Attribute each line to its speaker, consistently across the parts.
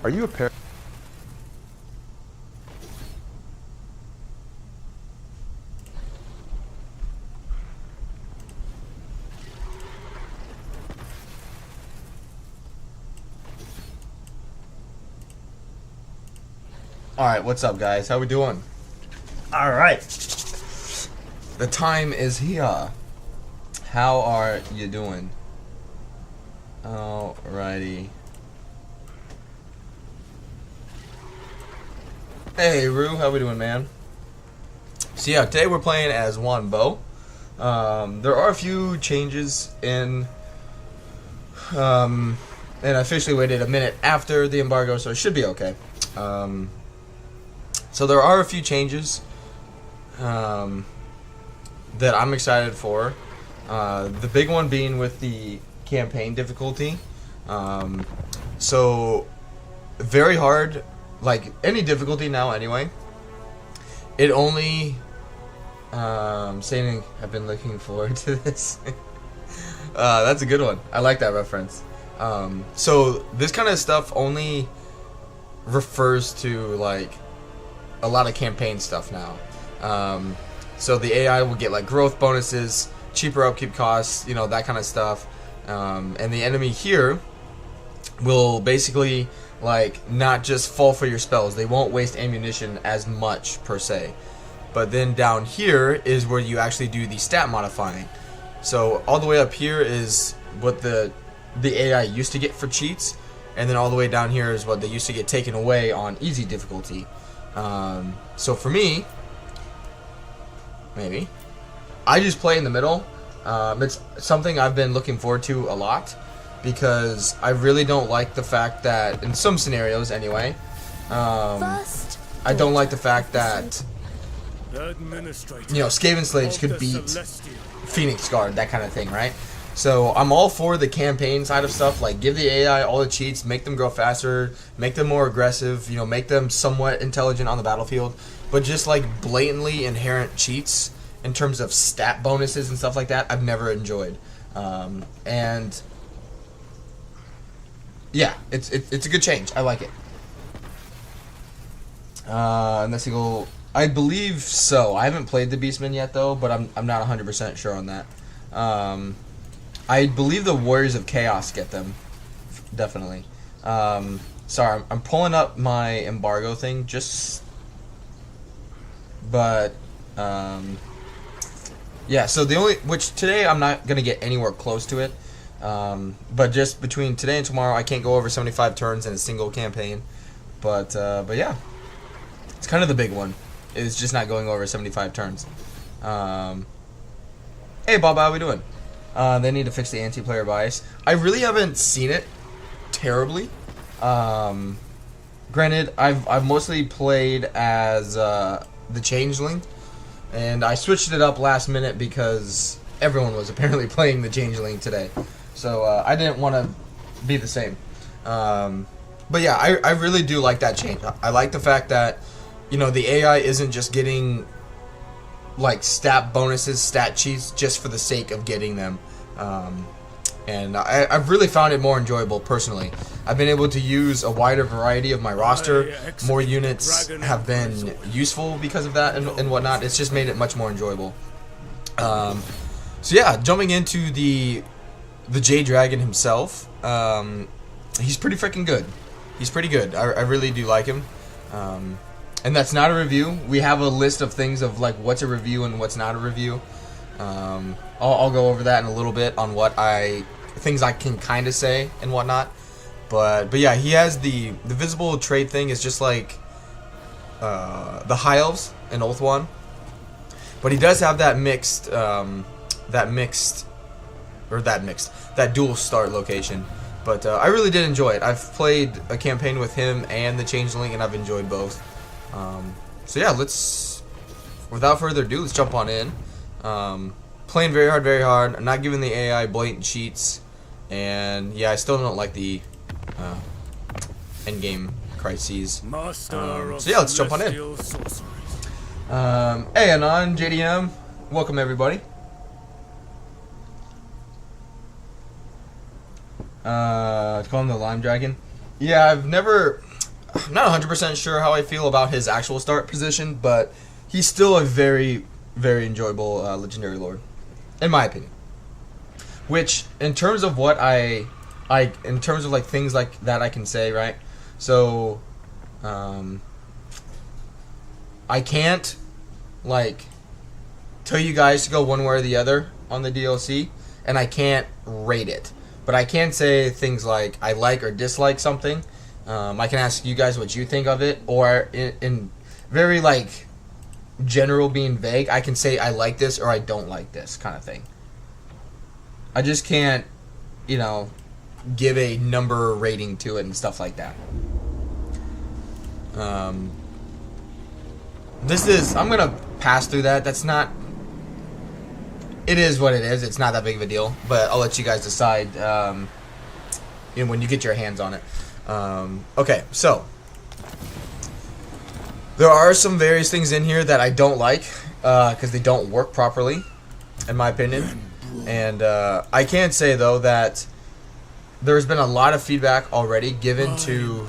Speaker 1: Are you a pair? Alright, what's up guys? How we doing? Alright. The time is here. How are you doing? Alrighty. Hey Rue, how we doing, man? So yeah, today we're playing as Yuan Bo. There are a few changes in, and I officially waited a minute after the embargo, so it should be okay. So there are a few changes that I'm excited for. The big one being with the campaign difficulty. So very hard. Like any difficulty now anyway, it only saying I've been looking forward to this. That's a good one. I like that reference. So this kind of stuff only refers to like a lot of campaign stuff now. So the AI will get like growth bonuses, cheaper upkeep costs, you know, that kind of stuff. And the enemy here will basically like not just fall for your spells. They won't waste ammunition as much per se. But then down here is where you actually do the stat modifying. So all the way up here is what the AI used to get for cheats, and then all the way down here is what they used to get taken away on easy difficulty. So for me, maybe I just play in the middle. It's something I've been looking forward to a lot, because I really don't like the fact that, in some scenarios anyway, I don't like the fact that, you know, Skaven Slaves could beat Phoenix Guard, that kind of thing, right? So I'm all for the campaign side of stuff, like give the AI all the cheats, make them grow faster, make them more aggressive, you know, make them somewhat intelligent on the battlefield, but just like blatantly inherent cheats in terms of stat bonuses and stuff like that, I've never enjoyed. And yeah, it's a good change. I like it. Unless you go, I believe so. I haven't played the Beastmen yet though, but I'm not 100% sure on that. I believe the Warriors of Chaos get them, definitely. Sorry, I'm pulling up my embargo thing, but yeah. So the only, which today I'm not gonna get anywhere close to it. But just between today and tomorrow, I can't go over 75 turns in a single campaign. But yeah, it's kind of the big one. It's just not going over 75 turns. Hey Bob, how we doing? They need to fix the anti-player bias. I really haven't seen it terribly. Granted, I've mostly played as the Changeling, and I switched it up last minute because everyone was apparently playing the Changeling today. So I didn't want to be the same. But yeah, I really do like that change. I like the fact that, you know, the AI isn't just getting like stat bonuses, stat cheats just for the sake of getting them. And I've really found it more enjoyable personally. I've been able to use a wider variety of my roster. More units have been useful because of that and whatnot. It's just made it much more enjoyable. So yeah, jumping into the Jade Dragon himself, he's pretty freaking good. He's pretty good. I really do like him. And that's not a review. We have a list of things of like what's a review and what's not a review. I'll go over that in a little bit on what things I can kind of say and whatnot. But yeah, he has the visible trade thing is just like the High Elves in Ulthuan. But he does have that that dual start location. But I really did enjoy it. I've played a campaign with him and the Changeling, and I've enjoyed both. So yeah, without further ado, let's jump on in. Playing very hard. I'm not giving the AI blatant cheats, and yeah, I still don't like the endgame crises. So yeah, let's jump on in. Hey, Anon, JDM, welcome everybody. Call him the Lime Dragon. Yeah, I'm not 100% sure how I feel about his actual start position, but he's still a very enjoyable legendary lord, in my opinion. Which, in terms of what in terms of like things like that I can say, right? So, I can't like tell you guys to go one way or the other on the DLC, and I can't rate it. But I can say things like I like or dislike something. I can ask you guys what you think of it, or in very like general, being vague, I can say I like this or I don't like this kind of thing. I just can't, give a number rating to it and stuff like that. I'm gonna pass through that. That's not. It is what it is. It's not that big of a deal, but I'll let you guys decide when you get your hands on it. Okay, so there are some various things in here that I don't like because they don't work properly, in my opinion. And I can say, though, that there's been a lot of feedback already given to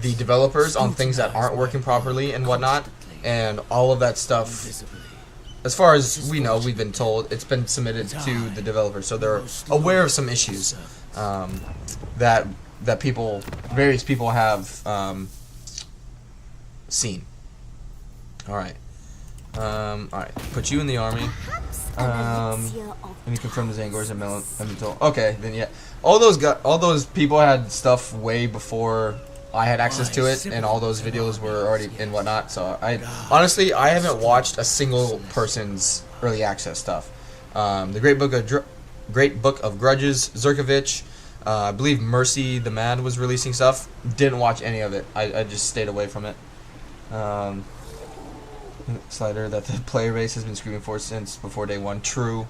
Speaker 1: the developers on things that aren't working properly and whatnot, and all of that stuff. As far as we know, we've been told it's been submitted to the developers, so they're aware of some issues that various people have seen. All right. Put you in the army. And you confirm the Zangors and Elemental. Okay, then yeah. All those people had stuff way before I had access to it, and all those videos were already and whatnot. So I haven't watched a single person's early access stuff. The Great Book of Grudges, Zerkovich, I believe Mercy the Mad was releasing stuff. Didn't watch any of it. I just stayed away from it. Slider that the player base has been screaming for since before day one. True.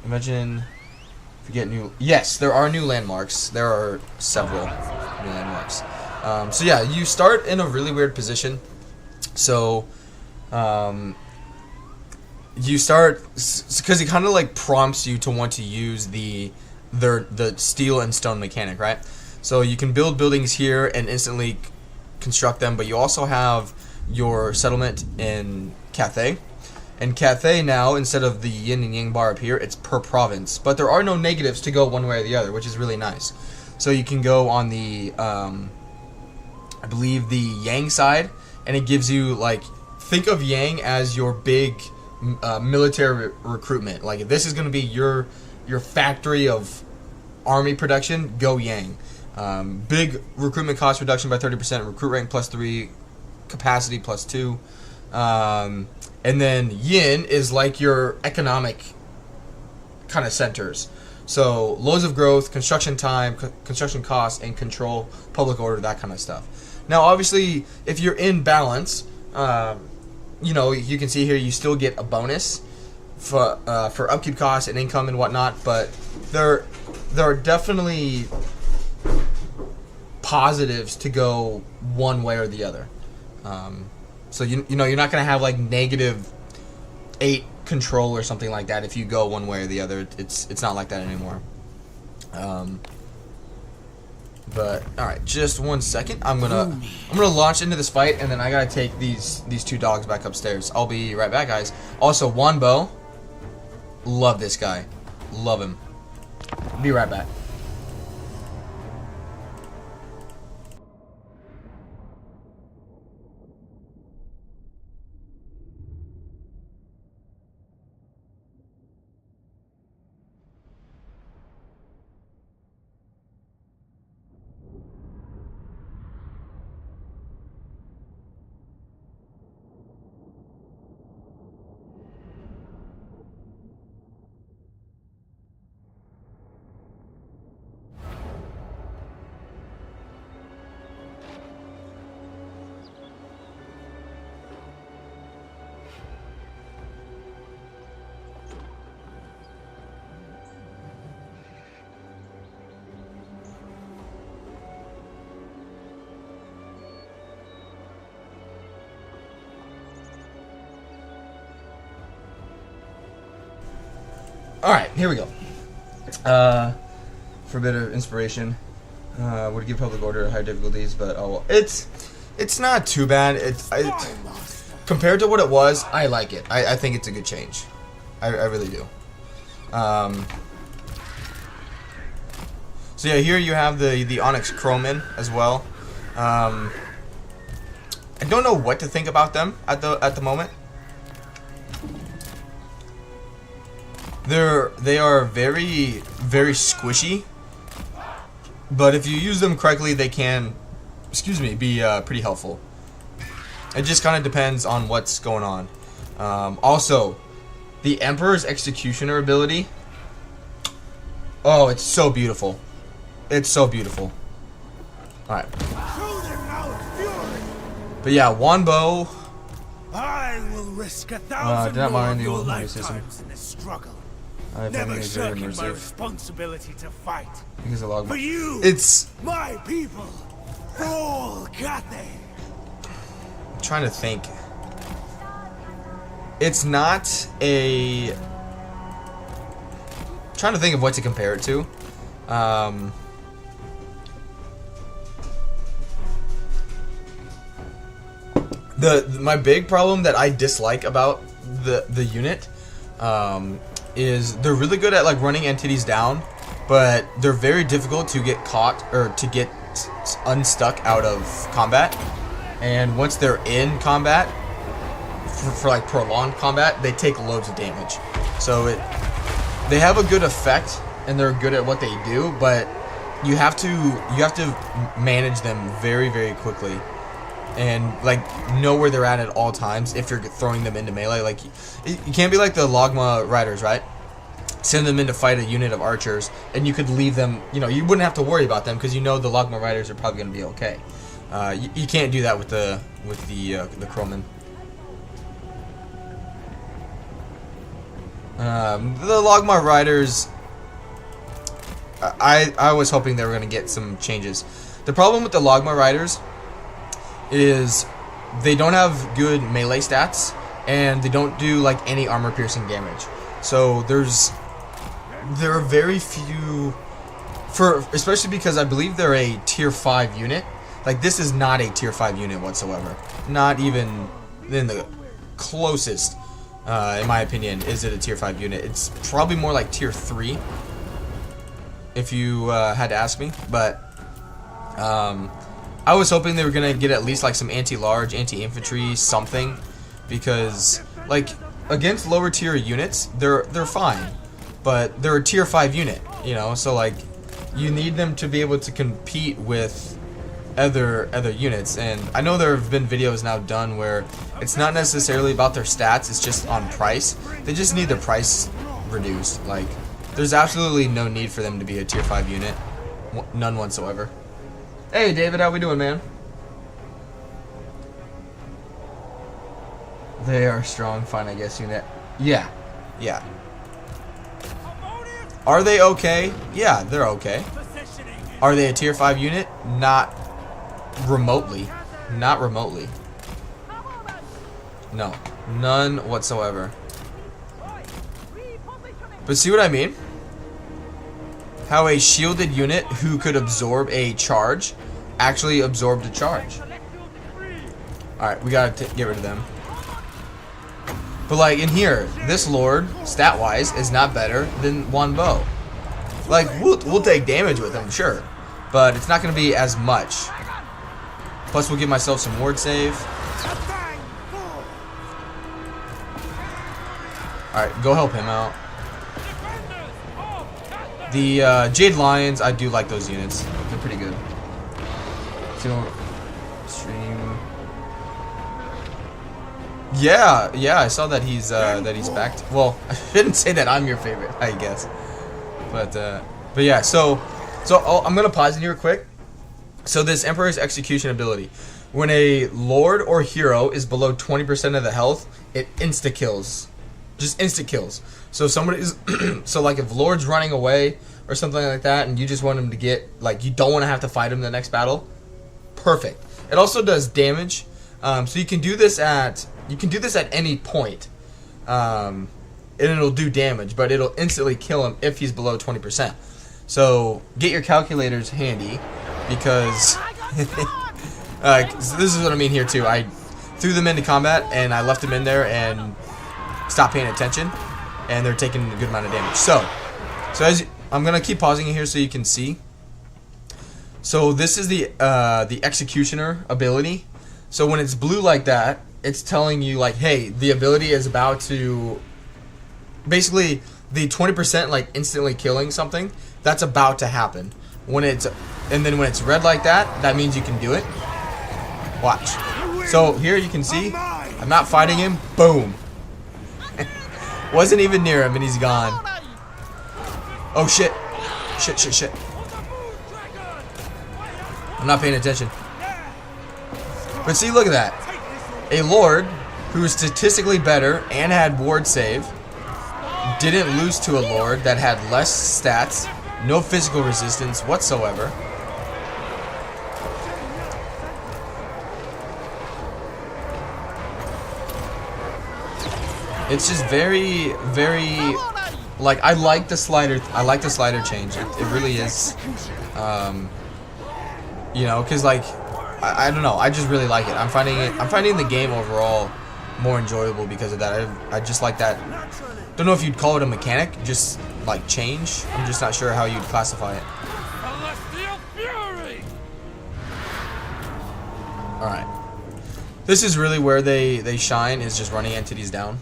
Speaker 1: Imagine. Yes, there are new landmarks. There are several new landmarks. So yeah, you start in a really weird position. So, you start because it kind of like prompts you to want to use the steel and stone mechanic, right? So you can build buildings here and instantly construct them, but you also have your settlement in Cathay. And Cathay now, instead of the yin and yang bar up here, it's per province. But there are no negatives to go one way or the other, which is really nice. So you can go on the, I believe, the yang side, and it gives you, like, think of yang as your big military recruitment. Like, if this is going to be your factory of army production, go yang. Big recruitment cost reduction by 30%, recruit rank +3, capacity +2. And then yin is like your economic kind of centers. So loads of growth, construction time, construction costs, and control, public order, that kind of stuff. Now, obviously, if you're in balance, you can see here you still get a bonus for upkeep costs and income and whatnot. But there are definitely positives to go one way or the other. So you're not gonna have like -8 control or something like that if you go one way or the other. It's not like that anymore. But all right, just 1 second. I'm gonna launch into this fight, and then I gotta take these two dogs back upstairs. I'll be right back, guys. Also, Yuan Bo, love this guy, love him. Be right back. Alright, here we go. For a bit of inspiration, would give public order higher difficulties, but oh well. It's not too bad. Compared to what it was, I like it. I think it's a good change. I really do. So yeah, here you have the Onyx Crowmen as well. I don't know what to think about them at the moment. They are very squishy, but if you use them correctly, they can, be pretty helpful. It just kind of depends on what's going on. Also, the Emperor's Executioner ability. Oh, it's so beautiful. It's so beautiful. Alright. But yeah, Yuan Bo.
Speaker 2: I will risk 1,000
Speaker 1: did not mind the
Speaker 2: your
Speaker 1: old
Speaker 2: lifetimes in this struggle. Never shirking my responsibility to fight.
Speaker 1: Because the log.
Speaker 2: For you,
Speaker 1: it's
Speaker 2: my people, for all Cathay.
Speaker 1: I'm trying to think. It's not a. I'm trying to think of what to compare it to. My big problem that I dislike about the unit is they're really good at like running entities down, but they're very difficult to get caught or to get unstuck out of combat. And once they're in combat, for like prolonged combat, they take loads of damage. So they have a good effect and they're good at what they do, but you have to manage them very quickly. And like know where they're at all times if you're throwing them into melee. Like you can't be like the Logma riders, right? Send them in to fight a unit of archers, and you could leave them. You know, you wouldn't have to worry about them because you know the Logma riders are probably going to be okay. You can't do that with the Crowmen. The Logma riders. I was hoping they were going to get some changes. The problem with the Logma riders is they don't have good melee stats and they don't do like any armor piercing damage. So there are very few especially because I believe they're a tier 5 unit. Like this is not a tier 5 unit whatsoever. Not even in the closest in my opinion is it a tier 5 unit. It's probably more like tier 3 if you had to ask me, but I was hoping they were gonna get at least like some anti-large, anti-infantry, something, because like against lower tier units, they're fine, but they're a tier 5 unit, you know. So like you need them to be able to compete with other units. And I know there have been videos now done where it's not necessarily about their stats; it's just on price. They just need their price reduced. Like there's absolutely no need for them to be a tier 5 unit, none whatsoever. Hey David, how we doing, man? They are strong, fine, I guess, unit. Yeah. Are they okay? Yeah, they're okay. Are they a tier 5 unit? Not remotely. Not remotely. No. None whatsoever. But see what I mean? How a shielded unit who could absorb a charge actually absorbed a charge. Alright, we gotta get rid of them. But like in here, this lord, stat-wise, is not better than Yuan Bo. Like, we'll take damage with him, sure. But it's not gonna be as much. Plus we'll give myself some ward save. Alright, go help him out. The Jade Lions, I do like those units. They're pretty good. So, stream. Yeah, I saw that he's back. Well, I shouldn't say that I'm your favorite, I guess. But yeah. So I'm gonna pause in here quick. So this Emperor's Execution ability, when a Lord or hero is below 20% of the health, it insta kills. Just instant kills. So if somebody's so like if Lord's running away or something like that, and you just want him to get like you don't want to have to fight him in the next battle, perfect. It also does damage, so you can do this at any point. and it'll do damage, but it'll instantly kill him if he's below 20%. So get your calculators handy, because so this is what I mean here too. I threw them into combat and I left them in there and stopped paying attention, and they're taking a good amount of damage. So as I'm gonna keep pausing it here so you can see. So this is the Executioner ability. So when it's blue like that, it's telling you like, hey, the ability is about to, basically the 20% like instantly killing something, that's about to happen. And then when it's red like that, that means you can do it. Watch. So here you can see, I'm not fighting him. Boom. Wasn't even near him and he's gone. Oh shit. Shit. I'm not paying attention. But see, look at that. A Lord who is statistically better and had ward save didn't lose to a Lord that had less stats, no physical resistance whatsoever. It's just very, like, I like the slider change. It really is, you know, because like, I don't know, I just really like it. I'm finding the game overall more enjoyable because of that. I just like that. Don't know if you'd call it a mechanic, just like change. I'm just not sure how you'd classify it. Alright. This is really where they shine, is just running entities down.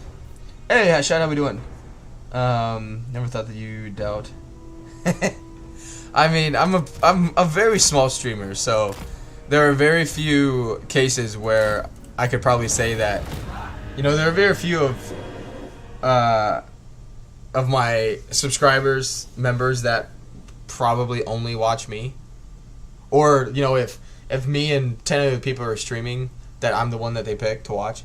Speaker 1: Hey, Shad, how we doing? Never thought that you'd doubt. I mean, I'm a very small streamer, so there are very few cases where I could probably say that, you know, there are very few of my subscribers, members, that probably only watch me. Or, you know, if me and 10 other people are streaming, that I'm the one that they pick to watch.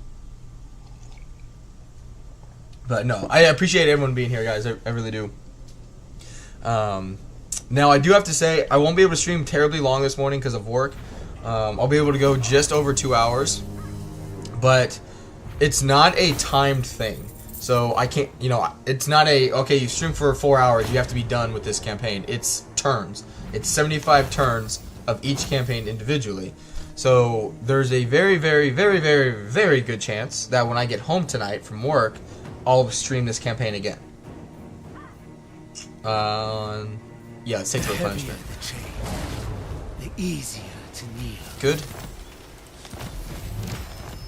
Speaker 1: But no, I appreciate everyone being here, guys. I really do. Now, I do have to say, I won't be able to stream terribly long this morning because of work. I'll be able to go just over 2 hours. But it's not a timed thing. So I can't, you know, it's not a, okay, you stream for 4 hours, you have to be done with this campaign. It's turns. It's 75 turns of each campaign individually. So there's a very, very, very, very, very good chance that when I get home tonight from work, I'll stream this campaign again. Yeah, let's take the replenishment.
Speaker 2: The easier to kneel.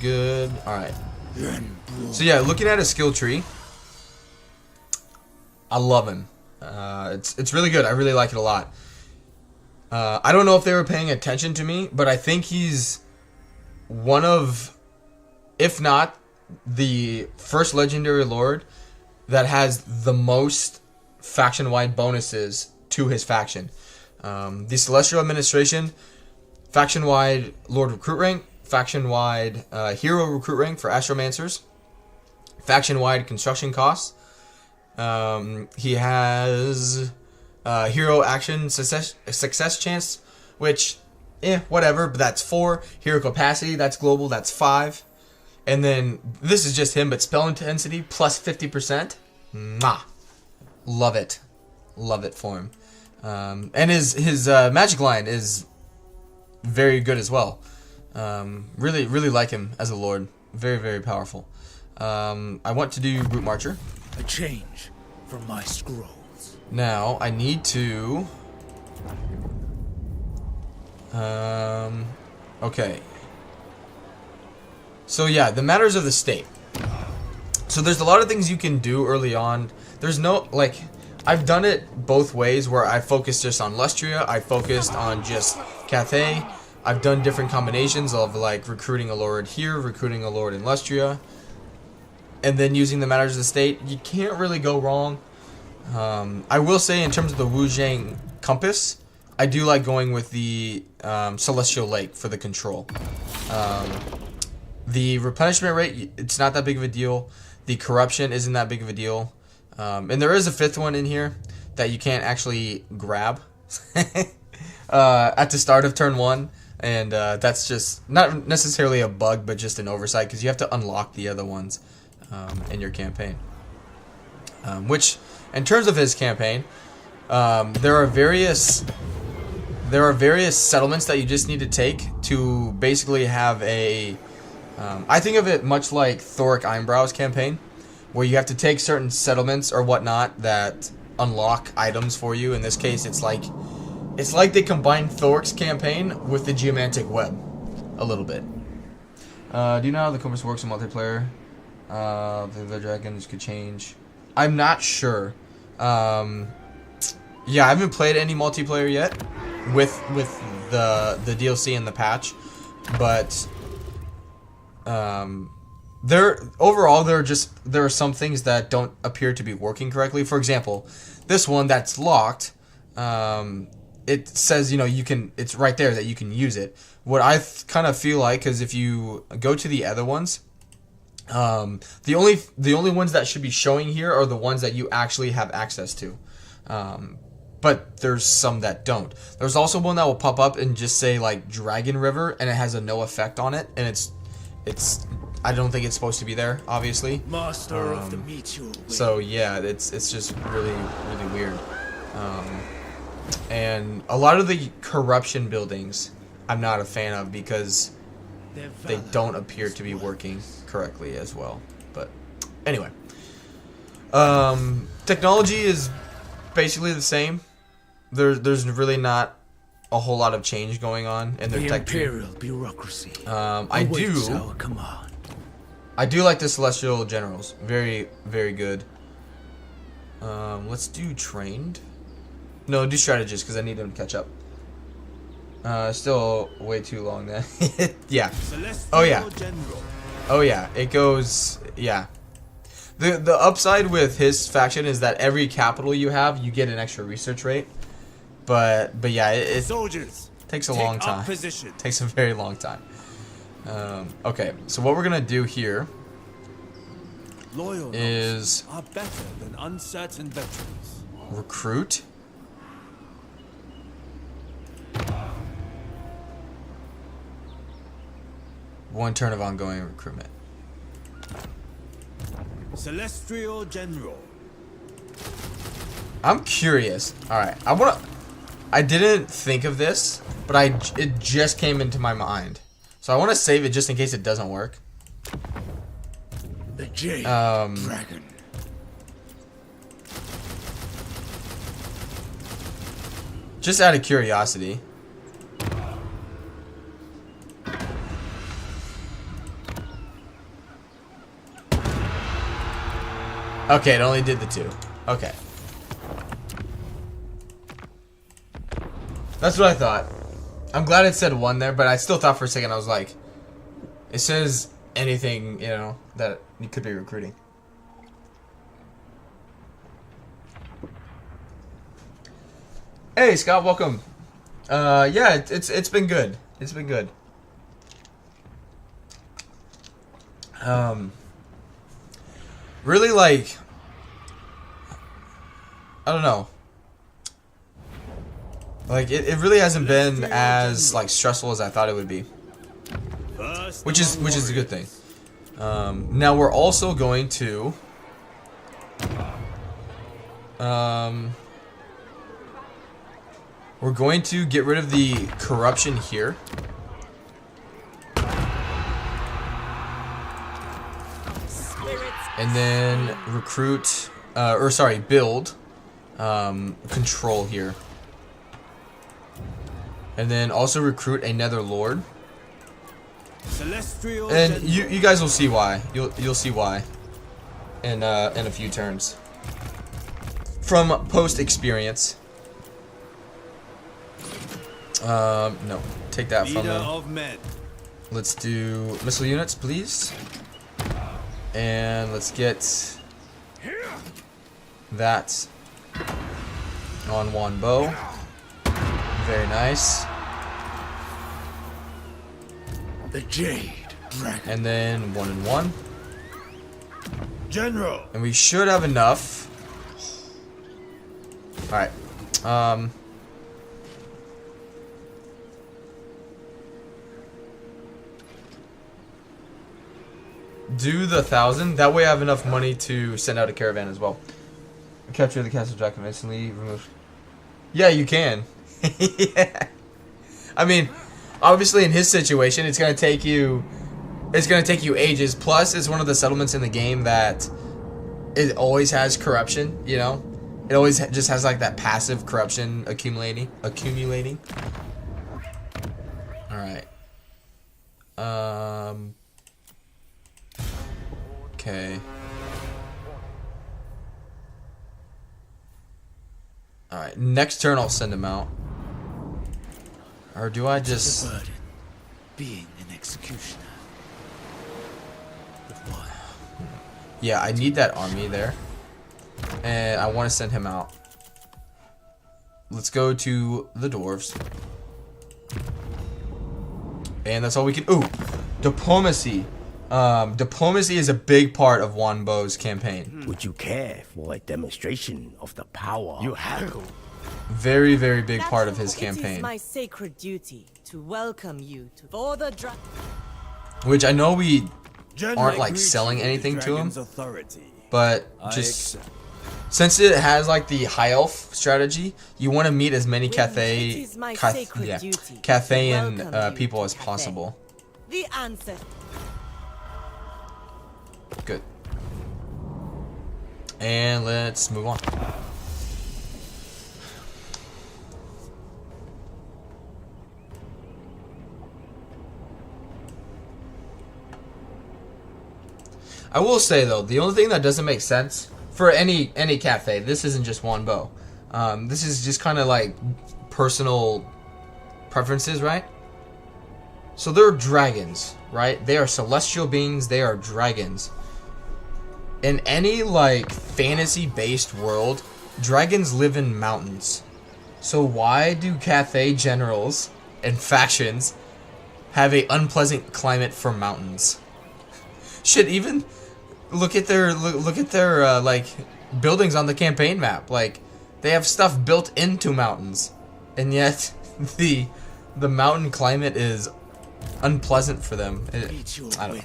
Speaker 1: Good. Alright. So yeah, looking at a skill tree, I love him. It's really good. I really like it a lot. I don't know if they were paying attention to me, but I think he's one of, if not the first legendary lord that has the most faction-wide bonuses to his faction. The Celestial Administration, faction-wide Lord Recruit rank, faction-wide Hero Recruit rank for Astromancers, faction-wide construction costs. He has Hero Action success chance, which, whatever, but that's 4. Hero Capacity, that's global, that's 5. And then, this is just him, but Spell Intensity plus 50%. Mwah. Love it. Love it for him. And his magic line is very good as well. Really, really like him as a lord. Very, very powerful. I want to do Brute Marcher.
Speaker 2: A change from my scrolls.
Speaker 1: Now, I need to... okay. So yeah, the Matters of the State. So there's a lot of things you can do early on. There's no, like, I've done it both ways, where I focused just on Lustria, I focused on just Cathay. I've done different combinations of, like, recruiting a lord here, recruiting a lord in Lustria, and then using the Matters of the State. You can't really go wrong. I will say, in terms of the Wu Zhang Compass, I do like going with the Celestial Lake for the control. The replenishment rate, it's not that big of a deal. The corruption isn't that big of a deal. And there is a 5th one in here that you can't actually grab at the start of turn 1. And that's just not necessarily a bug, but just an oversight, because you have to unlock the other ones in your campaign. Which, in terms of his campaign, there are various settlements that you just need to take to basically have a. I think of it much like Thoric Ironbrow's campaign, where you have to take certain settlements or whatnot that unlock items for you. In this case, it's like they combined Thoric's campaign with the Geomantic Web, a little bit. Do you know how the compass works in multiplayer? The dragons could change. I'm not sure. Yeah, I haven't played any multiplayer yet with the DLC and the patch, but there are some things that don't appear to be working correctly. For example, this one that's locked, it says, you know, it's right there that you can use it. What I kind of feel like is if you go to the other ones, the only ones that should be showing here are the ones that you actually have access to. But there's some that don't. There's also one that will pop up and just say like Dragon River, and it has a no effect on it, and it's I don't think it's supposed to be there, obviously.
Speaker 2: Master of the Meteor.
Speaker 1: So yeah, it's just really weird. And a lot of the corruption buildings I'm not a fan of because they don't appear to be working correctly as well. But anyway, technology is basically the same. There's really not a whole lot of change going on in their tech tree.
Speaker 2: Imperial bureaucracy.
Speaker 1: I do like the Celestial Generals. Very good. Let's do trained. No, do strategist because I need them to catch up. Still way too long then. Yeah. Oh yeah. Oh yeah. It goes. Yeah. The upside with his faction is that every capital you have, you get an extra research rate. But yeah, it takes a long time. It takes a very long time. Okay, so what we're gonna do here is
Speaker 2: are better than uncertain veterans.
Speaker 1: Recruit. One turn of ongoing recruitment.
Speaker 2: Celestial General.
Speaker 1: I'm curious. All right, I didn't think of this, but it just came into my mind. So I want to save it just in case it doesn't work.
Speaker 2: The Jade Dragon.
Speaker 1: Just out of curiosity. Okay, it only did the 2. Okay. That's what I thought. I'm glad it said 1 there, but I still thought for a second, I was like, it says anything, you know, that you could be recruiting. Hey, Scott, welcome. Yeah, it's been good. It's been good. Really, like, I don't know. Like, it really hasn't been as, like, stressful as I thought it would be. Which is a good thing. Now we're also going to we're going to get rid of the corruption here. And then recruit, build control here. And then also recruit a Nether Lord. And you guys will see why. You'll see why in a few turns. From post experience. No, take that from them. Let's do missile units, please. And let's get that on Yuan Bo. Very nice.
Speaker 2: The Jade Dragon.
Speaker 1: And then 1 and 1.
Speaker 2: General.
Speaker 1: And we should have enough. Alright. Do the 1,000. That way I have enough money to send out a caravan as well. Capture the castle dragon instantly remove. Yeah, you can. Yeah. I mean, obviously in his situation, it's gonna take you ages. Plus, it's one of the settlements in the game that it always has corruption. You know, it always just has like that passive corruption accumulating. All right. Okay. All right. Next turn, I'll send him out. Or do I just?
Speaker 2: Being an executioner.
Speaker 1: Yeah, I need that army there, and I want to send him out. Let's go to the dwarves, and that's all we can. Ooh, diplomacy. Diplomacy is a big part of Yuan Bo's campaign.
Speaker 3: Would you care for a demonstration of the power
Speaker 2: You have
Speaker 1: Very, very big part of his campaign.
Speaker 4: It is my sacred duty to welcome you to for the
Speaker 1: Which I know we
Speaker 2: Jen
Speaker 1: aren't like
Speaker 2: agrees
Speaker 1: selling
Speaker 2: with the
Speaker 1: anything to him,
Speaker 2: dragon's authority.
Speaker 1: but just since it has like the high elf strategy, you want to meet as many Cathay, Cathayan people as possible.
Speaker 4: The answer.
Speaker 1: Good. And let's move on. I will say though, the only thing that doesn't make sense for any Cathay, this isn't just Yuan Bo. This is just kind of like personal preferences, right? So they're dragons, right? They are celestial beings. They are dragons. In any like fantasy-based world, dragons live in mountains. So why do Cathay generals and factions have a unpleasant climate for mountains? Shit, even look at their like buildings on the campaign map. Like they have stuff built into mountains, and yet the mountain climate is unpleasant for them. I don't know.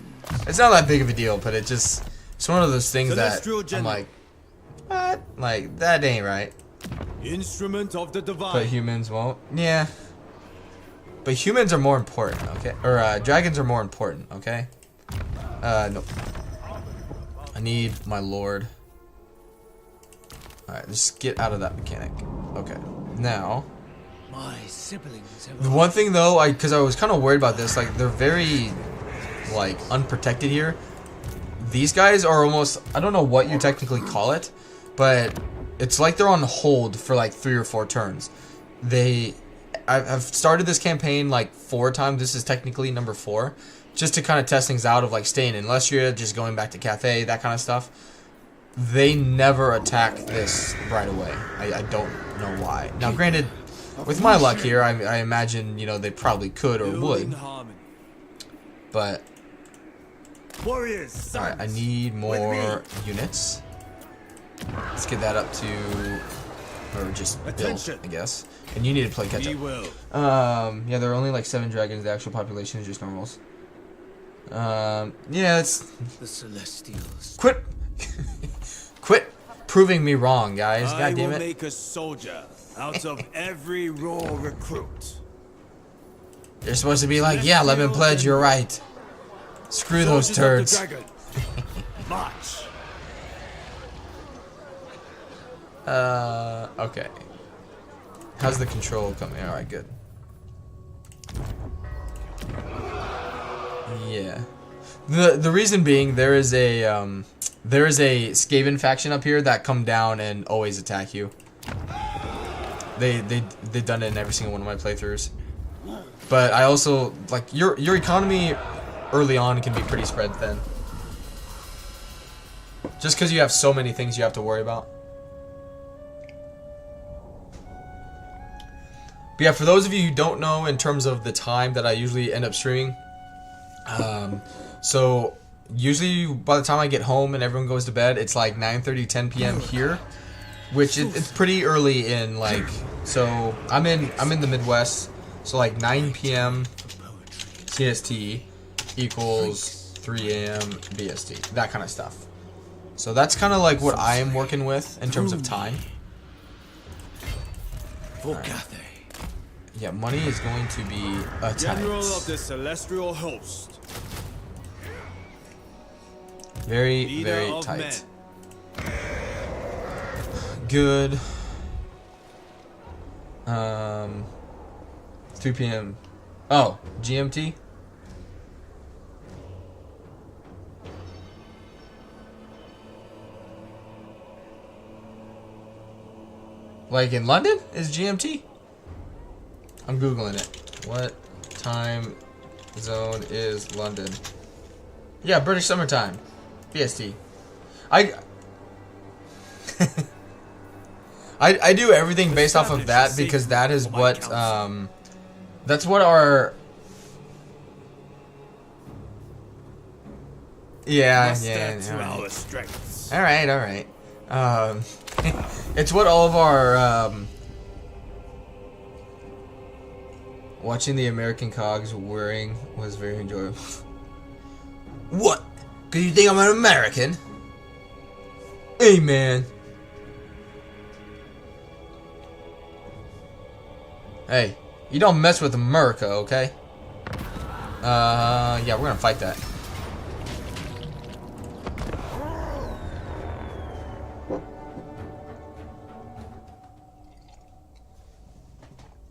Speaker 1: It's not that big of a deal, but it's one of those things that I'm like, what? Like that ain't right.
Speaker 2: Instrument of the divine.
Speaker 1: But humans won't. Yeah. But humans are more important, okay? Or dragons are more important, okay? Nope. I need my lord. Alright, just get out of that mechanic. Okay. Now,
Speaker 2: My siblings have
Speaker 1: the one thing though, because I was kind of worried about this, like they're very like unprotected here. These guys are almost, I don't know what you technically call it, but it's like they're on hold for like 3 or 4 turns. I've started this campaign like 4 times. This is technically number 4, just to kind of test things out of like staying in Lestria, just going back to Cathay, that kind of stuff. They never attack this right away. I don't know why. Now, granted, with my luck here, I imagine, you know, they probably could or would. But
Speaker 2: Warriors,
Speaker 1: alright, I need more units. Let's get that up to, or just build, I guess. And you need to play catch up. Yeah, there are only like 7 dragons. The actual population is just normals. Yeah, it's
Speaker 2: the Celestials.
Speaker 1: Quit proving me wrong, guys. God damn
Speaker 2: I will
Speaker 1: it.
Speaker 2: make a soldier out of every raw recruit.
Speaker 1: You're supposed to be like, yeah, Lemon Pledge, you're right. Screw those turds.
Speaker 2: March.
Speaker 1: Okay. How's the control coming? Alright, good. Yeah. The reason being there is a Skaven faction up here that come down and always attack you. They've done it in every single one of my playthroughs. But I also like your economy early on can be pretty spread thin. Just because you have so many things you have to worry about. But yeah, for those of you who don't know, in terms of the time that I usually end up streaming, so usually by the time I get home and everyone goes to bed, it's like 9:30, 10 p.m. here, which it's pretty early in like. So I'm in the Midwest, so like 9 p.m. CST equals 3 a.m. BST, that kind of stuff. So that's kind of like what I am working with in terms of time.
Speaker 2: For
Speaker 1: Right.
Speaker 2: Cathay,
Speaker 1: Yeah, money is going to be a
Speaker 2: General
Speaker 1: tight.
Speaker 2: of the Celestial Host,
Speaker 1: Very,
Speaker 2: Leader
Speaker 1: very
Speaker 2: of
Speaker 1: tight.
Speaker 2: men.
Speaker 1: Good. 3 p.m. Oh, GMT? Like in London is GMT? I'm Googling it. What time zone is London? Yeah, British summertime. BST. I do everything based off of that because that is what that's what our yeah.
Speaker 2: Our strengths.
Speaker 1: All right. It's what all of our watching the American cogs whirring was very enjoyable. What? Cause you think I'm an American? Hey man. Hey, you don't mess with America, okay? Yeah, we're gonna fight that.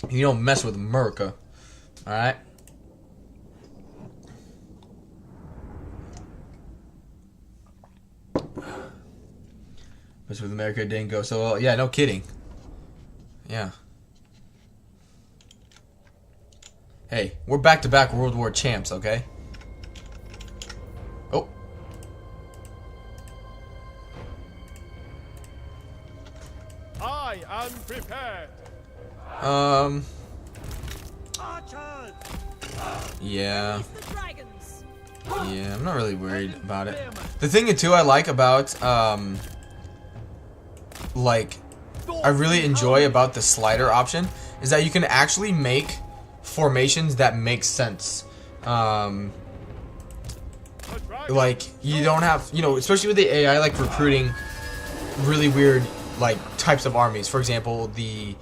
Speaker 1: You don't mess with America, alright? Mess with America didn't go so well. Yeah, no kidding. Yeah. Hey, we're back-to-back World War champs, okay? Oh.
Speaker 2: I am prepared.
Speaker 1: Yeah. Yeah, I'm not really worried about it. The thing too I like about, like, I really enjoy about the slider option is that you can actually make formations that make sense. Like, you don't have, you know, especially with the AI, like, recruiting really weird, like, types of armies. For example, the,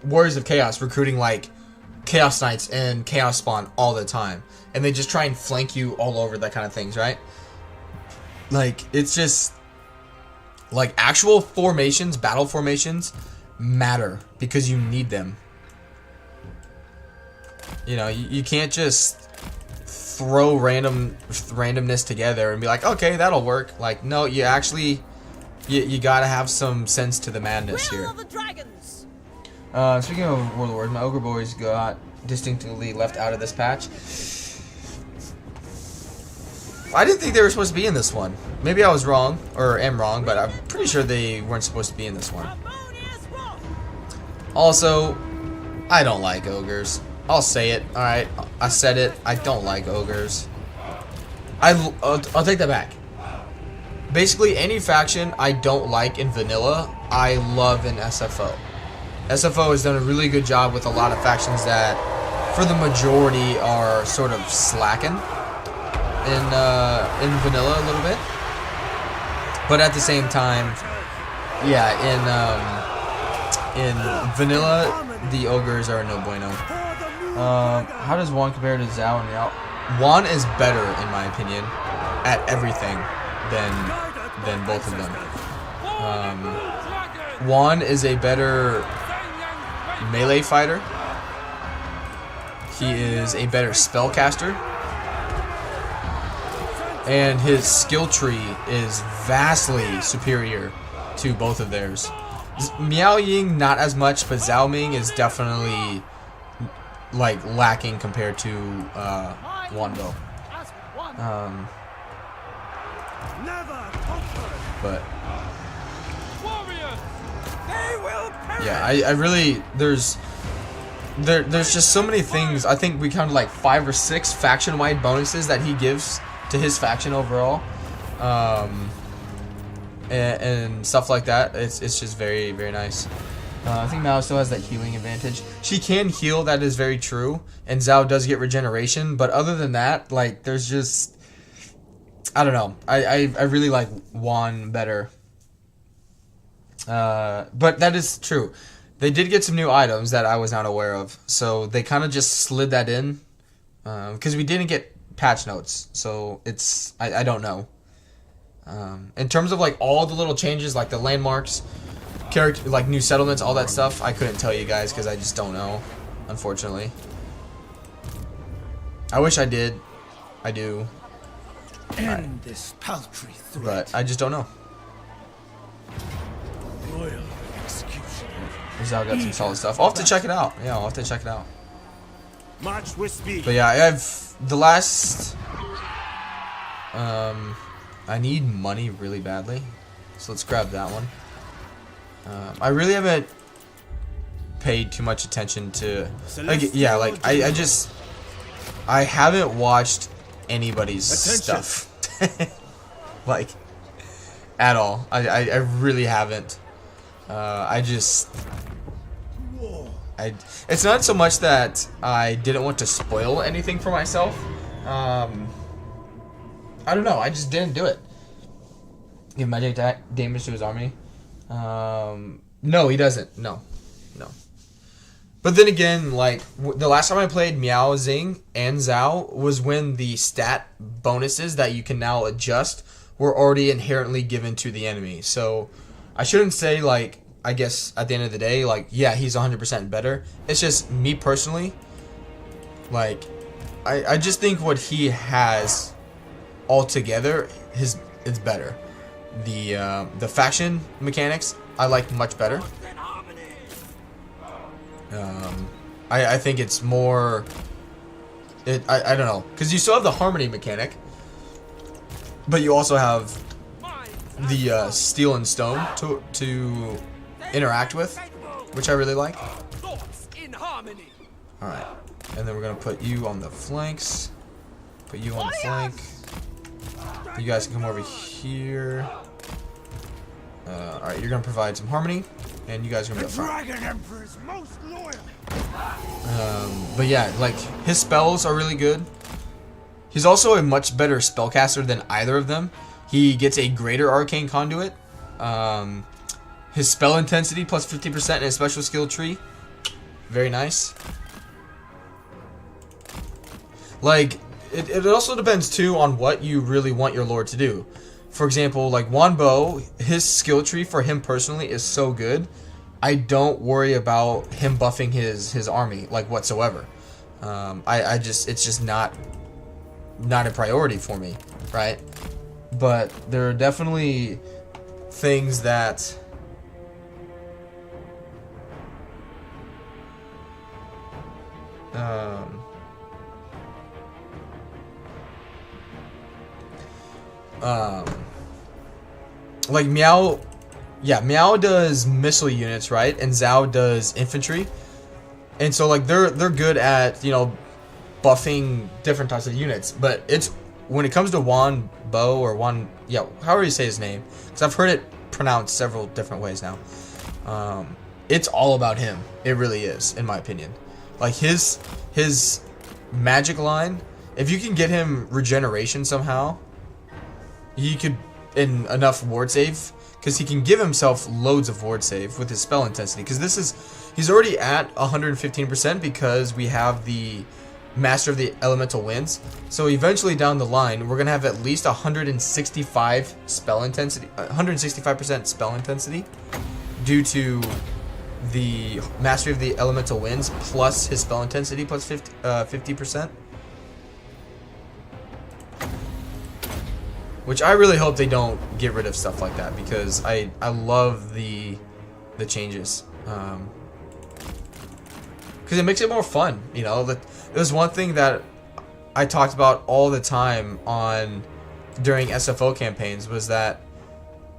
Speaker 1: Warriors of Chaos recruiting, like, Chaos Knights and Chaos Spawn all the time. And they just try and flank you all over, that kind of things, right? Like, it's just, like, actual formations, battle formations, matter because you need them. You know, you can't just throw randomness together and be like, okay, that'll work. Like, no, you actually, you gotta have some sense to the madness here. Speaking of Warlords, my Ogre Boys got distinctly left out of this patch. I didn't think they were supposed to be in this one. Maybe I was wrong, or am wrong, but I'm pretty sure they weren't supposed to be in this one. Also, I don't like ogres. I'll say it. Alright, I said it. I don't like ogres. I'll take that back. Basically, any faction I don't like in vanilla, I love in SFO. SFO has done a really good job with a lot of factions that, for the majority, are sort of slacking in vanilla a little bit. But at the same time, yeah, in vanilla, the ogres are no bueno. How does Juan compare to Zhao and Yao? Juan is better, in my opinion, at everything than both of them. Juan is a better melee fighter. He is a better spellcaster. And his skill tree is vastly superior to both of theirs. Miao Ying, not as much, but Zhao Ming is definitely like lacking compared to Yuan Bo. But yeah, I really there's just so many things. I think we counted like 5 or 6 faction-wide bonuses that he gives to his faction overall, and stuff like that. It's just very, very nice. I think Mao still has that healing advantage. She can heal, that is very true, and Zhao does get regeneration, but other than that, like, there's just, I don't know. I really like Yuan better. But that is true. They did get some new items that I was not aware of. So they kind of just slid that in. Because we didn't get patch notes. So it's... I don't know. In terms of like all the little changes, like the landmarks, character, like new settlements, all that stuff, I couldn't tell you guys because I just don't know, unfortunately. I wish I did. I do.
Speaker 2: End this paltry threat.
Speaker 1: But I just don't know.
Speaker 2: Royal execution.
Speaker 1: Zao got some solid stuff. I'll have to check it out. Yeah, I'll have to check it out.
Speaker 2: March with speed.
Speaker 1: But yeah, I have the last... I need money really badly. So let's grab that one. I really haven't paid too much attention to... Like, yeah, like, I haven't watched anybody's stuff. Like, at all. I really haven't. It's not so much that I didn't want to spoil anything for myself. I don't know. I just didn't do it. Give magic damage to his army. No, he doesn't. No. But then again, like the last time I played Meow, Zing, and Zhao was when the stat bonuses that you can now adjust were already inherently given to the enemy. So I shouldn't say like, I guess at the end of the day, like, yeah, he's 100% better. It's just me personally, like, I just think what he has altogether it's better. The faction mechanics I like much better. I think it's more... I don't know. Because you still have the harmony mechanic. But you also have the steel and stone to interact with. Which I really like. Alright. And then we're going to put you on the flanks. Put you on the flank. You guys can come over here. Alright, you're going to provide some harmony. And you guys are going to be up front.
Speaker 2: Dragon Emperor's most loyal.
Speaker 1: But yeah, like, his spells are really good. He's also a much better spellcaster than either of them. He gets a greater arcane conduit. His spell intensity plus 50% in his special skill tree. Very nice. Like, it also depends too on what you really want your lord to do. For example, like Yuan Bo, his skill tree for him personally is so good. I don't worry about him buffing his army like whatsoever. It's just not a priority for me, right? But there are definitely things that like Meow, yeah, Meow does missile units, right? And Zhao does infantry. And so like they're good at, you know, buffing different types of units, but it's when it comes to Yuan Bo or Yuan, yeah, however you say his name, because I've heard it pronounced several different ways now. It's all about him. It really is, in my opinion. Like his magic line, if you can get him regeneration somehow, he could in enough ward save, because he can give himself loads of ward save with his spell intensity, because he's already at 115% because we have the Master of the Elemental Winds. So eventually down the line, we're gonna have at least 165 spell intensity, 165% spell intensity, due to the Mastery of the Elemental Winds plus his spell intensity plus 50%. Which I really hope they don't get rid of stuff like that, because I love the changes. Because it makes it more fun, you know. There's one thing that I talked about all the time during SFO campaigns was that,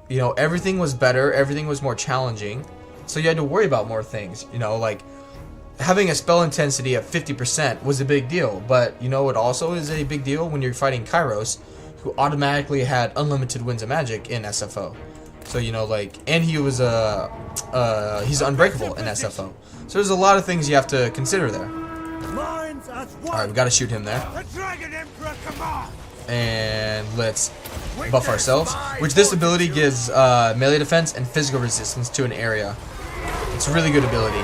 Speaker 1: you know, everything was better, everything was more challenging, so you had to worry about more things, you know, like having a spell intensity of 50% was a big deal, but you know what also is a big deal? When you're fighting Kairos, who automatically had unlimited winds of magic in SFO. So, you know, like, and he was he's unbreakable in SFO. So there's a lot of things you have to consider there. Alright, we gotta shoot him there.
Speaker 2: The Dragon Emperor commands.
Speaker 1: And let's buff ourselves, which this ability gives melee defense and physical resistance to an area. It's a really good ability.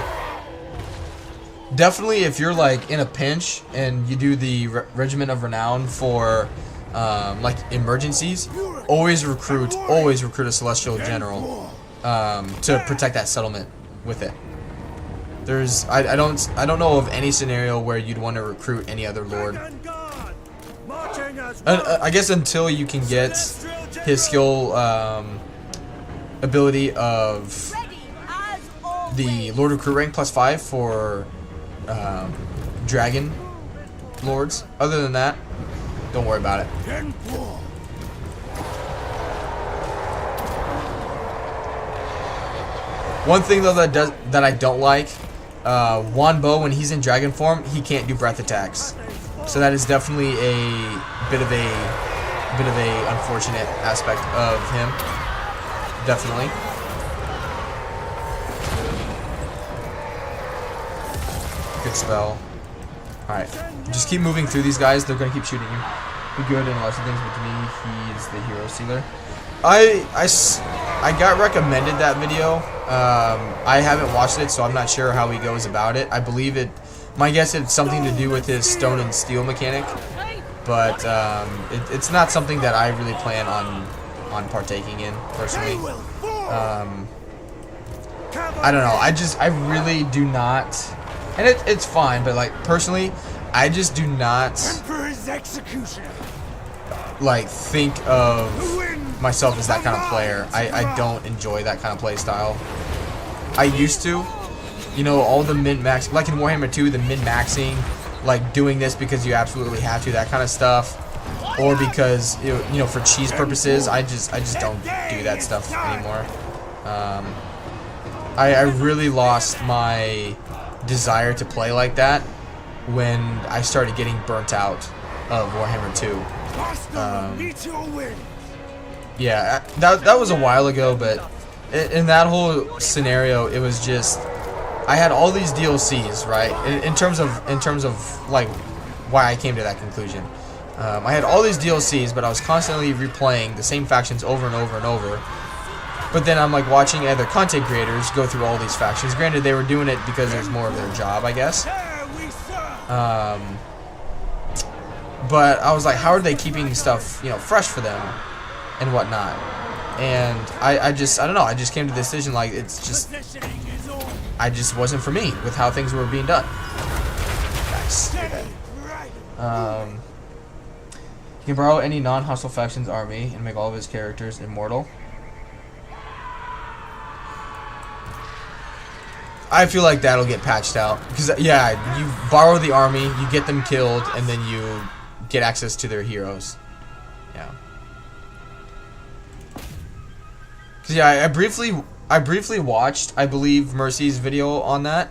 Speaker 1: Definitely, if you're like in a pinch and you do the Regiment of Renown for like emergencies, always recruit a Celestial General to protect that settlement with it. There's I don't know of any scenario where you'd want to recruit any other lord. I guess until you can get his skill ability of the Lord Recruit rank +5 for Dragon Lords. Other than that, don't worry about it. One thing though that I don't like, Yuan Bo, when he's in dragon form, he can't do breath attacks. So that is definitely a bit of a unfortunate aspect of him. Definitely. Good spell. Alright. Just keep moving through these guys. They're going to keep shooting you. Be good in lots of things, but to me, he's the hero stealer. I got recommended that video. I haven't watched it, so I'm not sure how he goes about it. I believe it... My guess it's something to do with his stone and steel mechanic. But it's not something that I really plan on partaking in, personally. I don't know. I really do not... And it's fine, but like personally, I just do not like think of myself as that kind of player. I don't enjoy that kind of play style. I used to, you know, all the min-max, like in Warhammer 2, the min-maxing, like doing this because you absolutely have to, that kind of stuff, or because you know for cheese purposes. I just don't do that stuff anymore. I really lost my desire to play like that when I started getting burnt out of Warhammer 2. Yeah, that was a while ago, but in that whole scenario, it was just I had all these DLCs, right? In terms of like why I came to that conclusion. I had all these DLCs, but I was constantly replaying the same factions over and over and over. But then I'm like watching other content creators go through all these factions. Granted, they were doing it because it was more of their job, I guess. But I was like, how are they keeping stuff, you know, fresh for them and whatnot? And I don't know. I just came to the decision like I just wasn't for me with how things were being done. Nice. Okay. He can borrow any non-hostile faction's army and make all of his characters immortal. I feel like that'll get patched out. Because, yeah, you borrow the army, you get them killed, and then you get access to their heroes. Yeah. Because, yeah, I briefly watched, I believe, Mercy's video on that,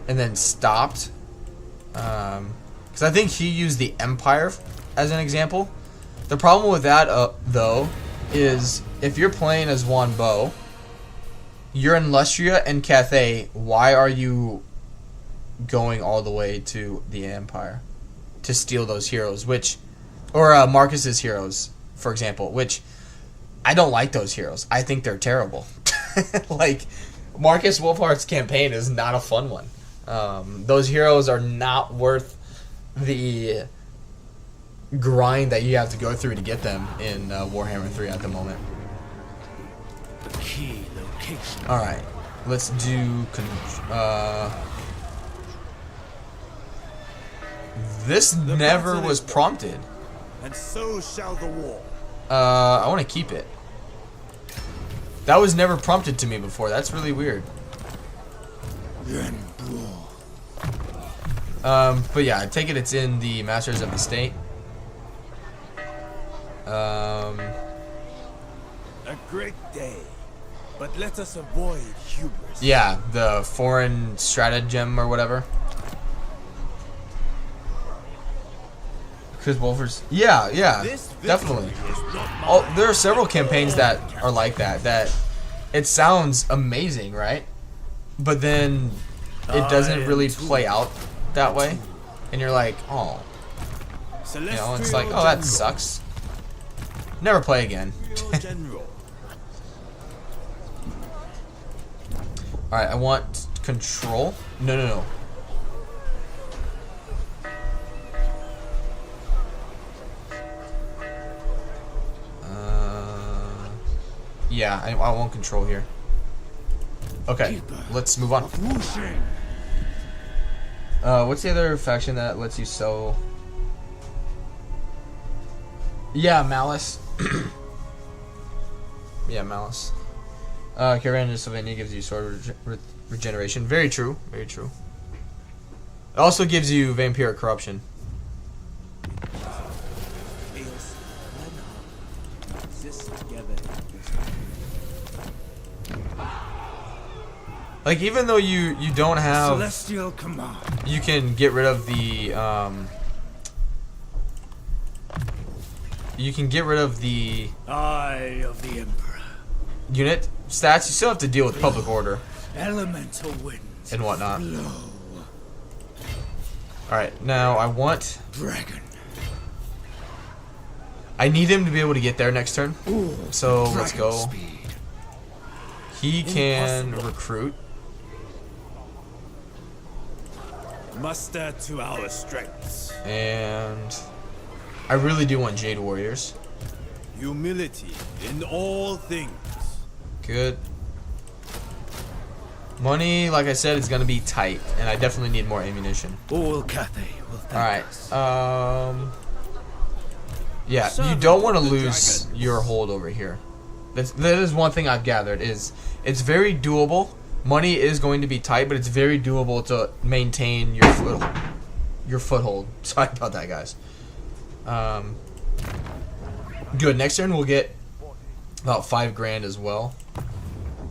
Speaker 1: and then stopped. Because I think he used the Empire as an example. The problem with that, though, is if you're playing as Yuan Bo, you're in Lustria and Cathay. Why are you going all the way to the Empire to steal those heroes? Or Marcus's heroes, for example. Which I don't like those heroes. I think they're terrible. Like Markus Wolfhart's campaign is not a fun one. Those heroes are not worth the grind that you have to go through to get them in Warhammer 3 at the moment. Alright, let's do... this never was prompted.
Speaker 2: And so shall the war.
Speaker 1: I want to keep it. That was never prompted to me before. That's really weird. But yeah, I take it it's in the Masters of the State.
Speaker 2: A great day. But let us avoid hubris.
Speaker 1: Yeah, the foreign stratagem or whatever. Because Wolfers. Yeah, definitely. There are several campaigns that are like that. That it sounds amazing, right? But then it doesn't really play out that way, and you're like, oh, you know, it's like, oh, that sucks. never play again. Alright, I want control. No. Yeah, I want control here. Okay, let's move on. What's the other faction that lets you sell? Yeah, Malice. Yeah, Malice. Caravan in Sylvania gives you sword regeneration. Very true. Very true. It also gives you vampiric corruption. Like, even though you don't have
Speaker 2: Celestial command,
Speaker 1: you can get rid of the
Speaker 2: Eye of the Emperor.
Speaker 1: Unit stats. You still have to deal with public order
Speaker 2: Elemental winds
Speaker 1: and whatnot.
Speaker 2: blow.
Speaker 1: Alright, now I want...
Speaker 2: Dragon.
Speaker 1: I need him to be able to get there next turn. So let's go.
Speaker 2: Speed.
Speaker 1: He can recruit.
Speaker 2: Muster to our strengths.
Speaker 1: And I really do want Jade Warriors.
Speaker 2: Humility in all things.
Speaker 1: Good. Money, like I said, is going to be tight. And I definitely need more ammunition.
Speaker 2: All Cathay will thank us.
Speaker 1: Alright. Yeah, you don't want to lose your hold over here. That is one thing I've gathered. Is it's very doable. Money is going to be tight, but it's very doable to maintain your foothold. Sorry about that, guys. Good. Next turn we'll get about 5 grand as well.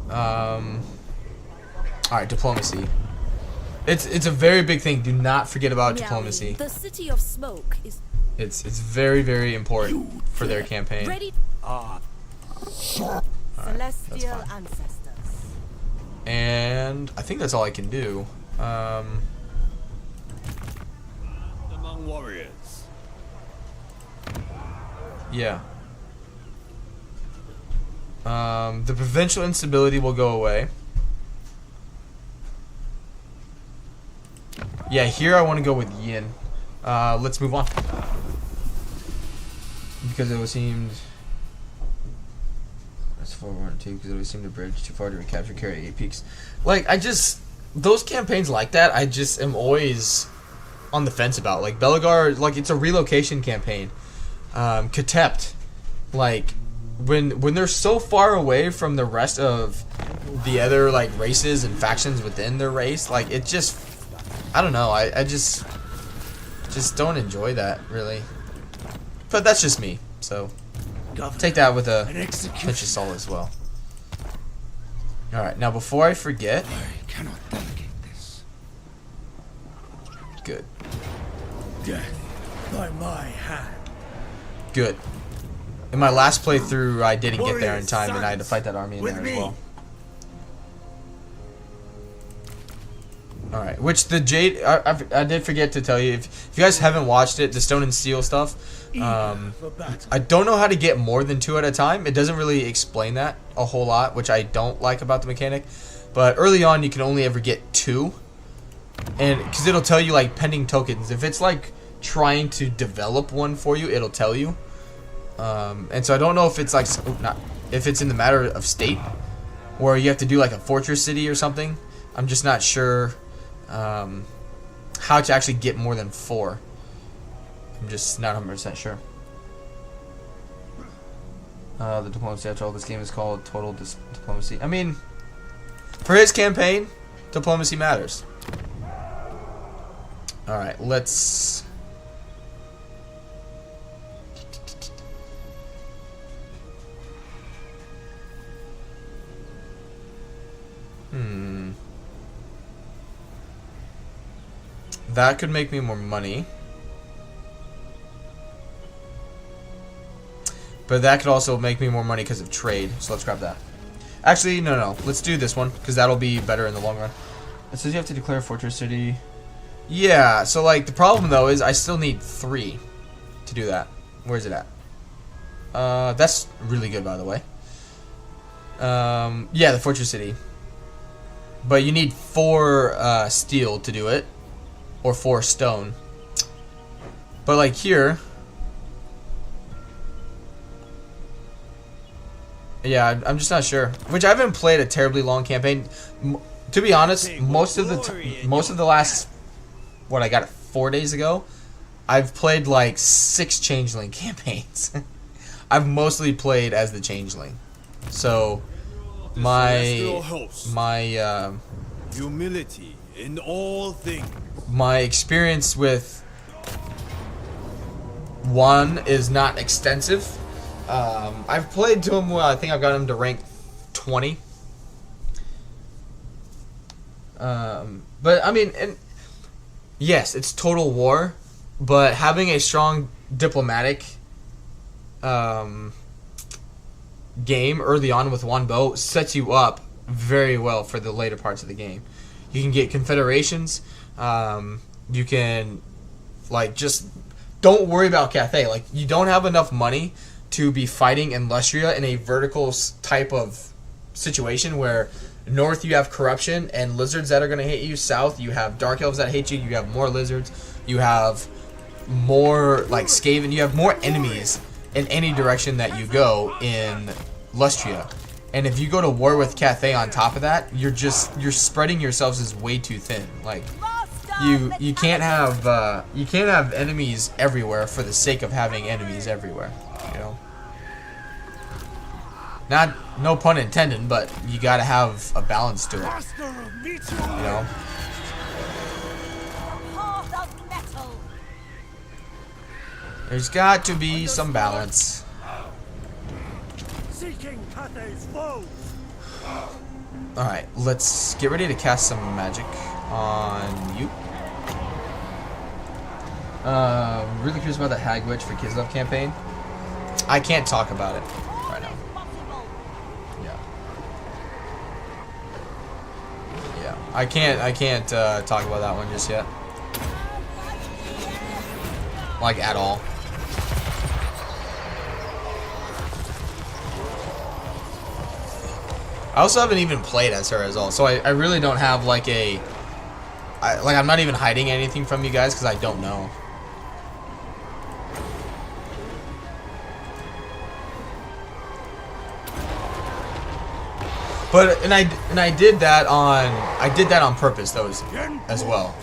Speaker 1: All right, diplomacy. It's a very big thing. Do not forget about diplomacy.
Speaker 5: The city of smoke is.
Speaker 1: It's very, very important for their campaign.
Speaker 5: Ready.
Speaker 4: Celestial ancestors.
Speaker 1: And I think that's all I can do.
Speaker 2: Among warriors.
Speaker 1: Yeah. The provincial instability will go away. Yeah, here I want to go with Yin. Let's move on. Because it was seemed... That's 4-1-2, because it would seem to bridge too far to recapture carry 8 peaks. Like, those campaigns like that, I just am always on the fence about. Like, Belagar, like, it's a relocation campaign. Katept, like, when they're so far away from the rest of the other, like, races and factions within their race, like, it just... I don't know, I just don't enjoy that, really. But that's just me, so take that with a pinch of salt as well. Alright, now before I forget...
Speaker 2: I cannot delegate this.
Speaker 1: Good.
Speaker 2: Death by my hand.
Speaker 1: Good. In my last playthrough, I didn't get there in time, and I had to fight that army in there as well. Alright, which the Jade... I did forget to tell you, if you guys haven't watched it, the Stone and Steel stuff, I don't know how to get more than 2 at a time. It doesn't really explain that a whole lot, which I don't like about the mechanic. But early on, you can only ever get 2. And because it'll tell you, like, pending tokens. If it's, like, trying to develop one for you, it'll tell you. And so I don't know if it's, like, if it's in the matter of state, where you have to do, like, a fortress city or something. I'm just not sure how to actually get more than 4. I'm just not 100% sure. The diplomacy after all, this game is called Total Diplomacy. I mean, for his campaign, diplomacy matters. Alright, let's... That could make me more money. But that could also make me more money because of trade. So let's grab that. Actually, no. Let's do this one because that'll be better in the long run. It says you have to declare a fortress city. Yeah, so like the problem though is I still need 3 to do that. Where's it at? That's really good, by the way. Yeah, the Fortress City. But you need 4 steel to do it, or 4 stone. But like here, yeah, I'm just not sure. Which I haven't played a terribly long campaign. To be honest, most of the last, what, I got it 4 days ago, I've played like 6 Changeling campaigns. I've mostly played as the Changeling. So my
Speaker 2: humility in all things.
Speaker 1: My experience with one is not extensive. I've played to him. Well, I think I've got him to rank 20. But I mean, and yes, it's total war, but having a strong diplomatic game early on with Yuan Bo sets you up very well for the later parts of the game. You can get confederations. You can, like, just don't worry about Cathay. Like, you don't have enough money to be fighting in Lustria in a vertical type of situation where north you have corruption and lizards that are going to hate you. South you have dark elves that hate you. You have more lizards. You have more, like, Skaven. You have more enemies in any direction that you go in Lustria. And if you go to war with Cathay on top of that, you're spreading yourselves as way too thin. Like, you can't have enemies everywhere for the sake of having enemies everywhere, you know. No pun intended, but you got to have a balance to it, you know. There's got to be some balance. Alright, let's get ready to cast some magic on you. Really curious about the Hag Witch for Kislev campaign. I can't talk about it right now. Yeah, I can't talk about that one just yet. Like, at all. I also haven't even played as her as well, so I really don't have like I'm not even hiding anything from you guys because I don't know. But and I did that on purpose though as well.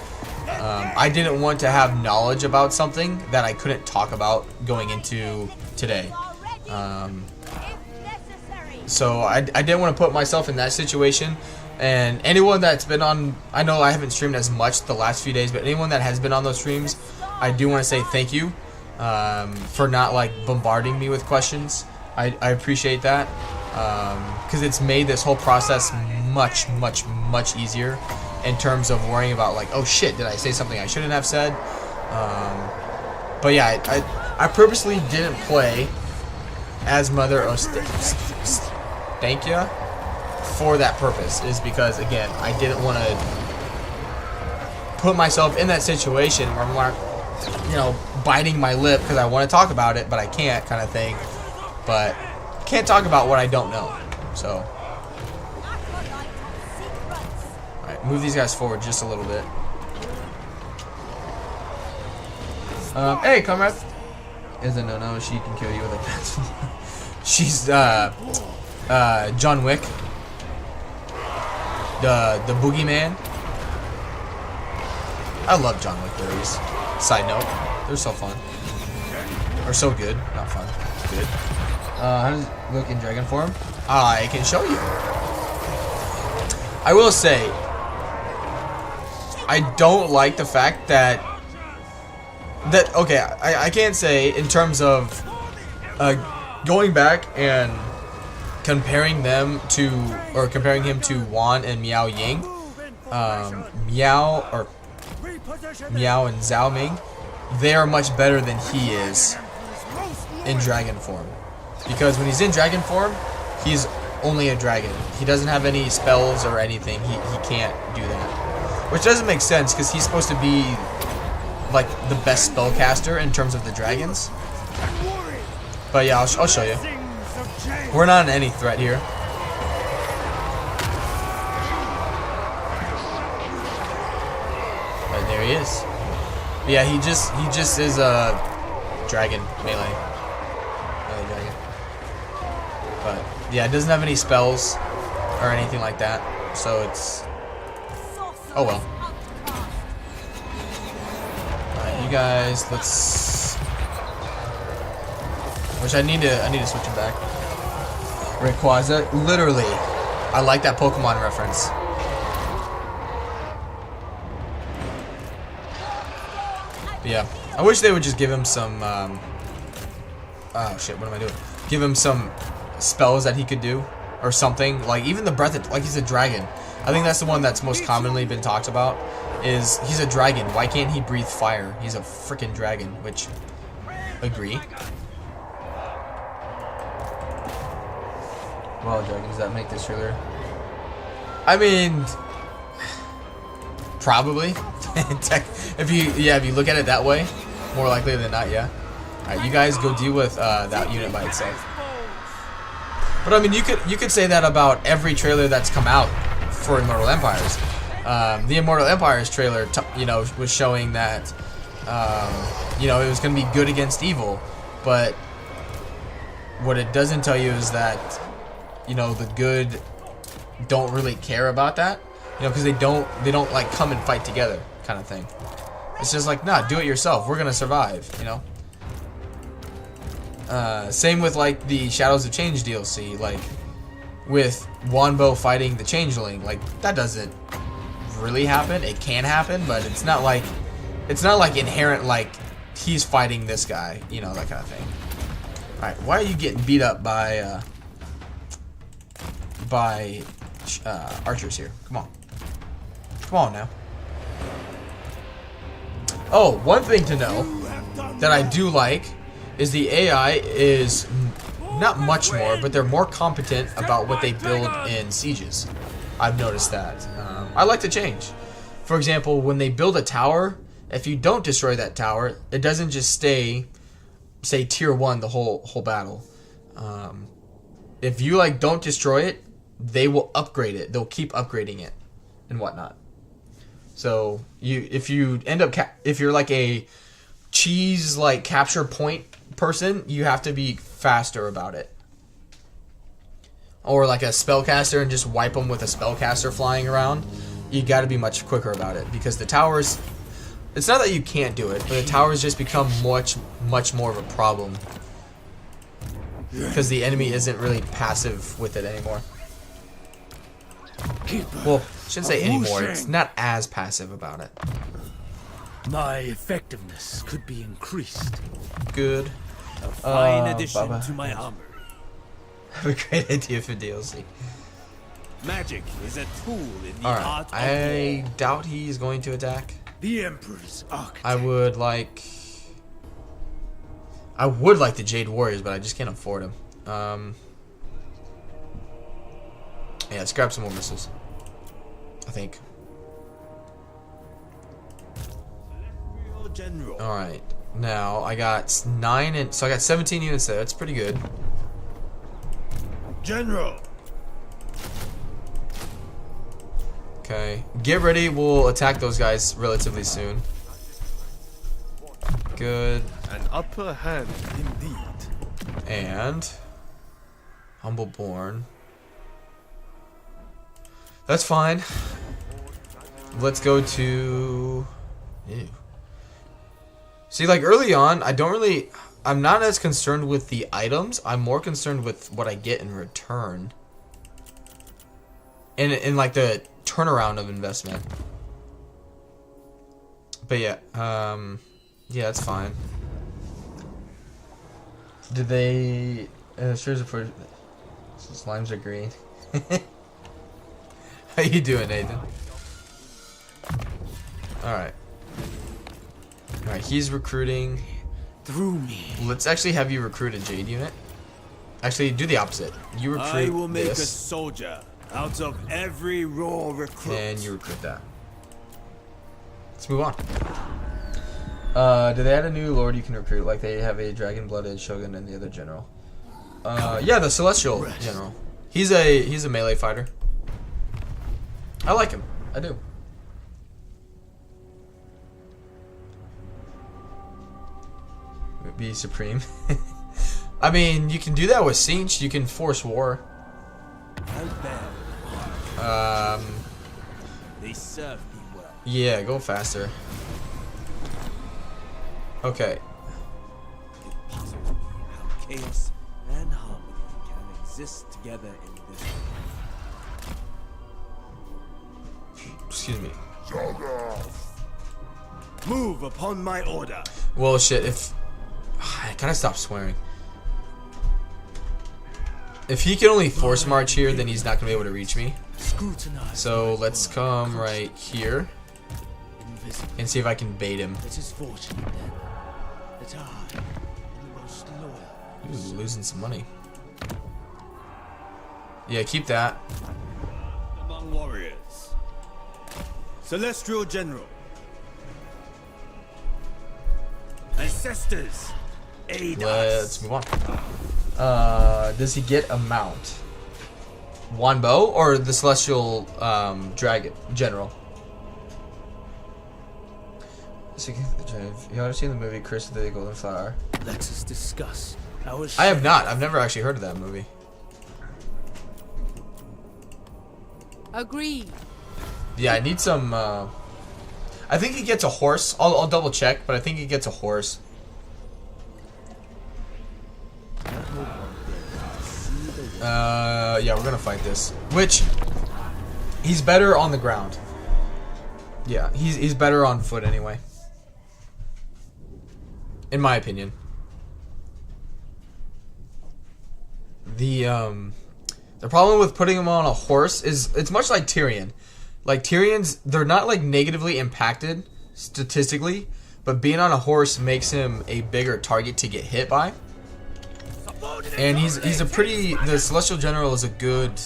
Speaker 1: I didn't want to have knowledge about something that I couldn't talk about going into today. So I didn't want to put myself in that situation. And anyone that's been on, I know I haven't streamed as much the last few days, but anyone that has been on those streams, I do want to say thank you for not like bombarding me with questions. I appreciate that because it's made this whole process much easier in terms of worrying about like, oh shit, did I say something I shouldn't have said? But yeah, I purposely didn't play as Mother Ostankya for that purpose, is because again I didn't want to put myself in that situation where I'm like, you know, biting my lip because I want to talk about it but I can't, kind of thing. But can't talk about what I don't know. So alright, move these guys forward just a little bit. Hey comrade. Is a no-no, she can kill you with a pencil. She's John Wick, the boogeyman. I love John Wick movies. Side note, they're so fun, or so good, not fun, good. How does it look in dragon form? I can show you. I will say, I don't like the fact that okay, I can't say in terms of going back and comparing him to Wan and Miao Ying. Miao and Zhao Ming, they are much better than he is in dragon form. Because when he's in dragon form, he's only a dragon. He doesn't have any spells or anything. He can't do that. Which doesn't make sense because he's supposed to be like the best spellcaster in terms of the dragons. But yeah, I'll show you. We're not any threat here. But there he is. Yeah, he just is a dragon melee dragon. But yeah, it doesn't have any spells or anything like that, so it's oh well. Alright, you guys, let's. Which I need to switch him back. Rayquaza, literally, I like that Pokemon reference. But yeah, I wish they would just give him some. Oh shit! What am I doing? Give him some spells that he could do, or something. Like even the breath, like he's a dragon. I think that's the one that's most commonly been talked about. Is he's a dragon? Why can't he breathe fire? He's a freaking dragon. Which, agree. Well, dragon, does that make this trailer? I mean, probably. if you look at it that way, more likely than not, yeah. Alright, you guys go deal with that unit by itself. But I mean, you could say that about every trailer that's come out for Immortal Empires. The Immortal Empires trailer, was showing that, it was going to be good against evil, but what it doesn't tell you is that, the good don't really care about that, because they don't like come and fight together, kind of thing. It's just like, nah, do it yourself. We're gonna survive, Same with like the Shadows of Change DLC, like with Yuan Bo fighting the Changeling, like that doesn't really happen. It can happen, but it's not like inherent like he's fighting this guy, that kind of thing. All right, why are you getting beat up by archers here? Come on now. Oh, one thing to know that I do like is the AI is not much more, but they're more competent about what they build in sieges. I've noticed that. I like the change. For example, when they build a tower, if you don't destroy that tower, it doesn't just stay, say, tier 1 the whole battle. If you don't destroy it, they will upgrade it. They'll keep upgrading it and whatnot. So if you're like a cheese capture point person, you have to be faster about it. Or like a spellcaster and just wipe them with a spellcaster flying around. You got to be much quicker about it because the towers. It's not that you can't do it, but the towers just become much more of a problem because the enemy isn't really passive with it anymore. Well, I shouldn't say anymore. It's not as passive about it.
Speaker 2: My effectiveness could be increased.
Speaker 1: Good.
Speaker 2: A fine addition to my armor.
Speaker 1: I have a great idea for DLC.
Speaker 2: Magic is a tool in the
Speaker 1: Alright,
Speaker 2: art of
Speaker 1: I
Speaker 2: war.
Speaker 1: doubt he's going to attack.
Speaker 2: The Emperor's architect.
Speaker 1: I would like the Jade Warriors, but I just can't afford them. Yeah, let's grab some more missiles. I think. Alright, now I got 9 and so I got 17 units there. That's pretty good.
Speaker 2: General.
Speaker 1: Okay, get ready. We'll attack those guys relatively soon. Good.
Speaker 2: An upper hand indeed.
Speaker 1: And Humbleborn. That's fine. Let's go to. Ew. See, early on, I'm not as concerned with the items. I'm more concerned with what I get in return. In the turnaround of investment. But yeah, yeah, that's fine. Did they? Slimes are green. How you doing, Nathan? All right, he's recruiting.
Speaker 2: Through me.
Speaker 1: Let's actually have you recruit a Jade unit. Actually, do the opposite. You recruit
Speaker 2: I will make
Speaker 1: this,
Speaker 2: a soldier out of every raw recruit.
Speaker 1: and you recruit that. Let's move on. Do they add a new lord you can recruit? Like they have a dragon-blooded shogun and the other general. Yeah, the celestial general. He's a melee fighter. I like him. I do. Be supreme. I mean, you can do that with Siege. You can force war.
Speaker 2: They serve me well.
Speaker 1: Yeah, go faster. Okay.
Speaker 2: It puzzles me how chaos and harmony can exist together in this world.
Speaker 1: Excuse me.
Speaker 2: Move upon my order.
Speaker 1: Well, shit. If I gotta stop swearing. If he can only force march here, then he's not gonna be able to reach me. So let's come right here and see if I can bait him.
Speaker 2: It is fortunate then that I am the most loyal.
Speaker 1: Ooh, losing some money. Yeah, keep that.
Speaker 2: Among warriors. Celestial General. Ancestors. Aid
Speaker 1: Let's
Speaker 2: us.
Speaker 1: move on. Does he get a mount? Yuan Bo or the Celestial Dragon General? You ever seen the movie Curse of the Golden Flower?
Speaker 2: Let us discuss our
Speaker 1: I have not. I've never actually heard of that movie.
Speaker 5: Agreed.
Speaker 1: Yeah, I need some. I think he gets a horse. I'll double check, but I think he gets a horse. Yeah, we're gonna fight this. Which he's better on the ground. Yeah, he's better on foot anyway. In my opinion. The problem with putting him on a horse is it's much like Tyrion. Like Tyrion's, they're not like negatively impacted statistically, but being on a horse makes him a bigger target to get hit by. And he's a pretty, the Celestial General is a good,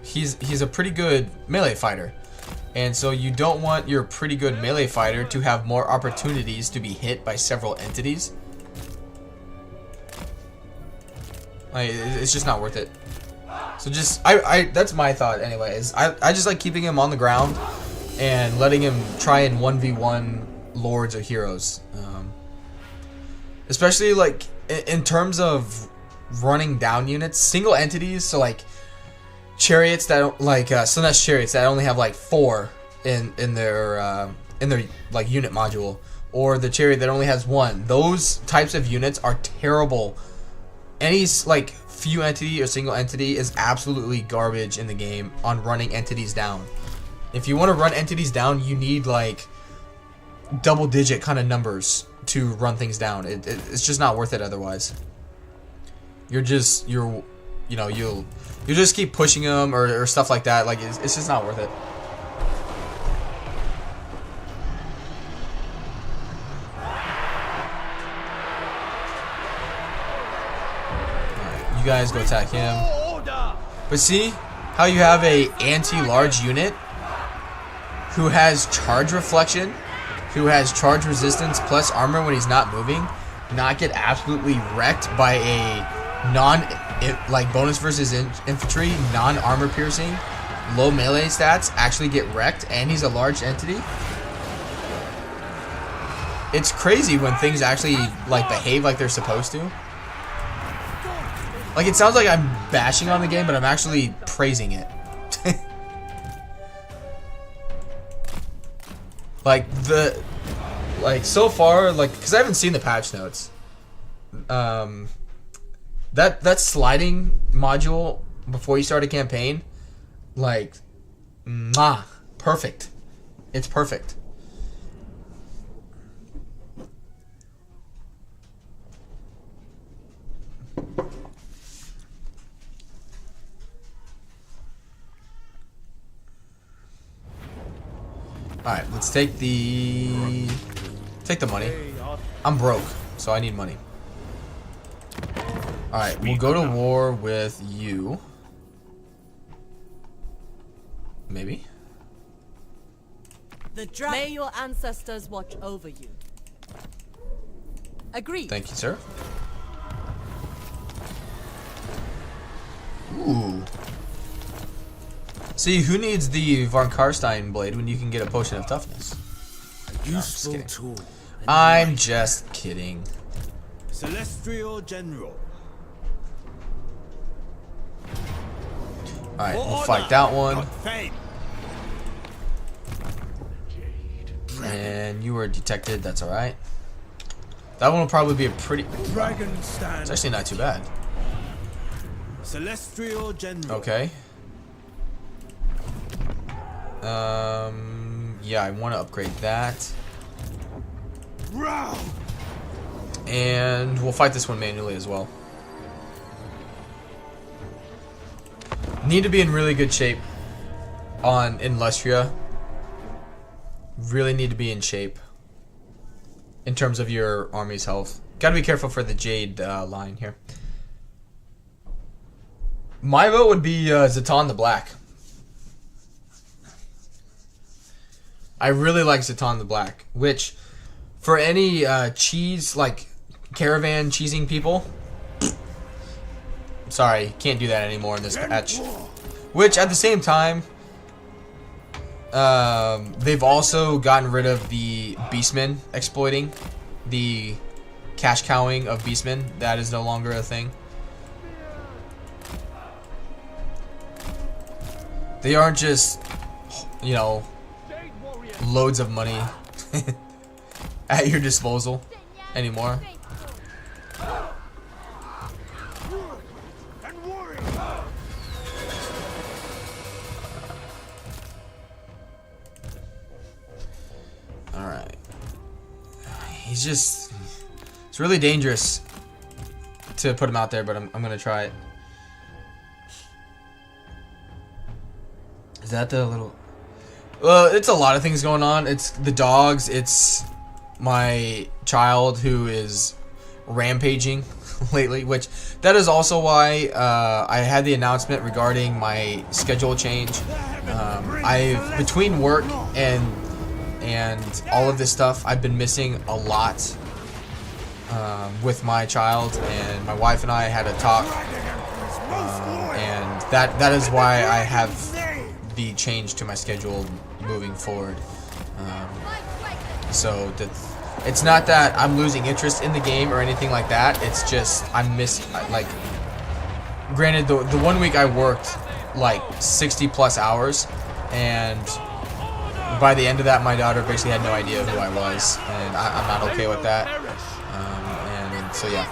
Speaker 1: he's a pretty good melee fighter. And so you don't want your pretty good melee fighter to have more opportunities to be hit by several entities. Like, it's just not worth it. So just, that's my thought anyway, is I just like keeping him on the ground and letting him try and 1v1 lords or heroes. Especially like in terms of running down units, single entities, so like chariots that don't, like Slanesh chariots that only have like 4 in their like unit module, or the chariot that only has 1. Those types of units are terrible. Any like few entity or single entity is absolutely garbage in the game on running entities down. If you want to run entities down, you need like double-digit kind of numbers to run things down. It's just not worth it otherwise. You'll just keep pushing them or stuff like that. Like it's just not worth it. Alright, you guys go attack him. But see how you have a anti-large unit who has charge reflection, who has charge resistance plus armor when he's not moving, not get absolutely wrecked by a like bonus versus infantry, non-armor piercing, low melee stats, actually get wrecked, and he's a large entity. It's crazy when things actually like behave like they're supposed to. Like it sounds like I'm bashing on the game, but I'm actually praising it. Like so far, like, because I haven't seen the patch notes. That sliding module before you start a campaign, like, perfect. It's perfect. Alright, let's take the money. I'm broke, so I need money. Alright, we'll go to war with you. Maybe.
Speaker 4: May your ancestors watch over you. Agreed.
Speaker 1: Thank you, sir. Ooh. See, who needs the Von Karstein blade when you can get a potion of toughness?
Speaker 2: Useful tool.
Speaker 1: I'm just kidding.
Speaker 2: Celestial General.
Speaker 1: Alright, we'll fight that one. And you were detected, that's alright. That one will probably be a pretty...
Speaker 2: Dragon stand.
Speaker 1: It's actually not too bad.
Speaker 2: Celestial General.
Speaker 1: Okay. Yeah, I want to upgrade that. And we'll fight this one manually as well. Need to be in really good shape in Lustria. Really need to be in shape in terms of your army's health. Gotta be careful for the Jade line here. My vote would be Zatan the Black. I really like Zatan the Black, which for any cheese, like caravan cheesing people, sorry, can't do that anymore in this patch. Which at the same time, they've also gotten rid of the Beastmen exploiting, the cash cowing of Beastmen. That is no longer a thing. They aren't just, you know, loads of money at your disposal anymore. Alright. He's just... It's really dangerous to put him out there, but I'm gonna try it. Is that the little... Well, it's a lot of things going on. It's the dogs. It's my child who is rampaging lately, which that is also why I had the announcement regarding my schedule change. I've between work and all of this stuff, I've been missing a lot with my child, and my wife and I had a talk, and that is why I have the change to my schedule moving forward. So it's not that I'm losing interest in the game or anything like that. It's just I'm like, granted, the 1 week I worked like 60 plus hours, and by the end of that my daughter basically had no idea who I was, and I'm not okay with that. And so yeah.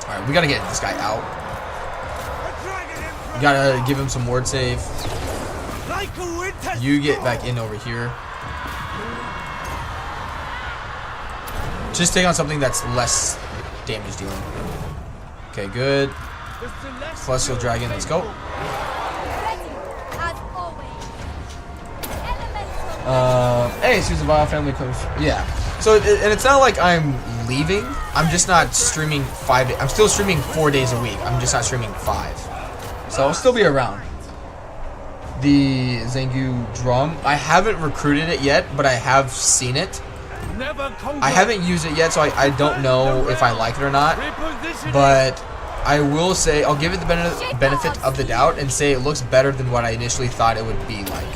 Speaker 1: Alright, we gotta get this guy out. We gotta give him some ward save. You get back in over here. Just take on something that's less damage dealing. Okay, good. Celestial Dragon, let's go. Hey, Susan Vile family comes. Yeah. So, and it's not like I'm leaving. I'm just not streaming 5 days. I'm still streaming 4 days a week. I'm just not streaming 5. So I'll still be around. The Zengu drum. I haven't recruited it yet, but I have seen it. I haven't used it yet, so I don't know if I like it or not. But I will say, I'll give it the benefit of the doubt and say it looks better than what I initially thought it would be like.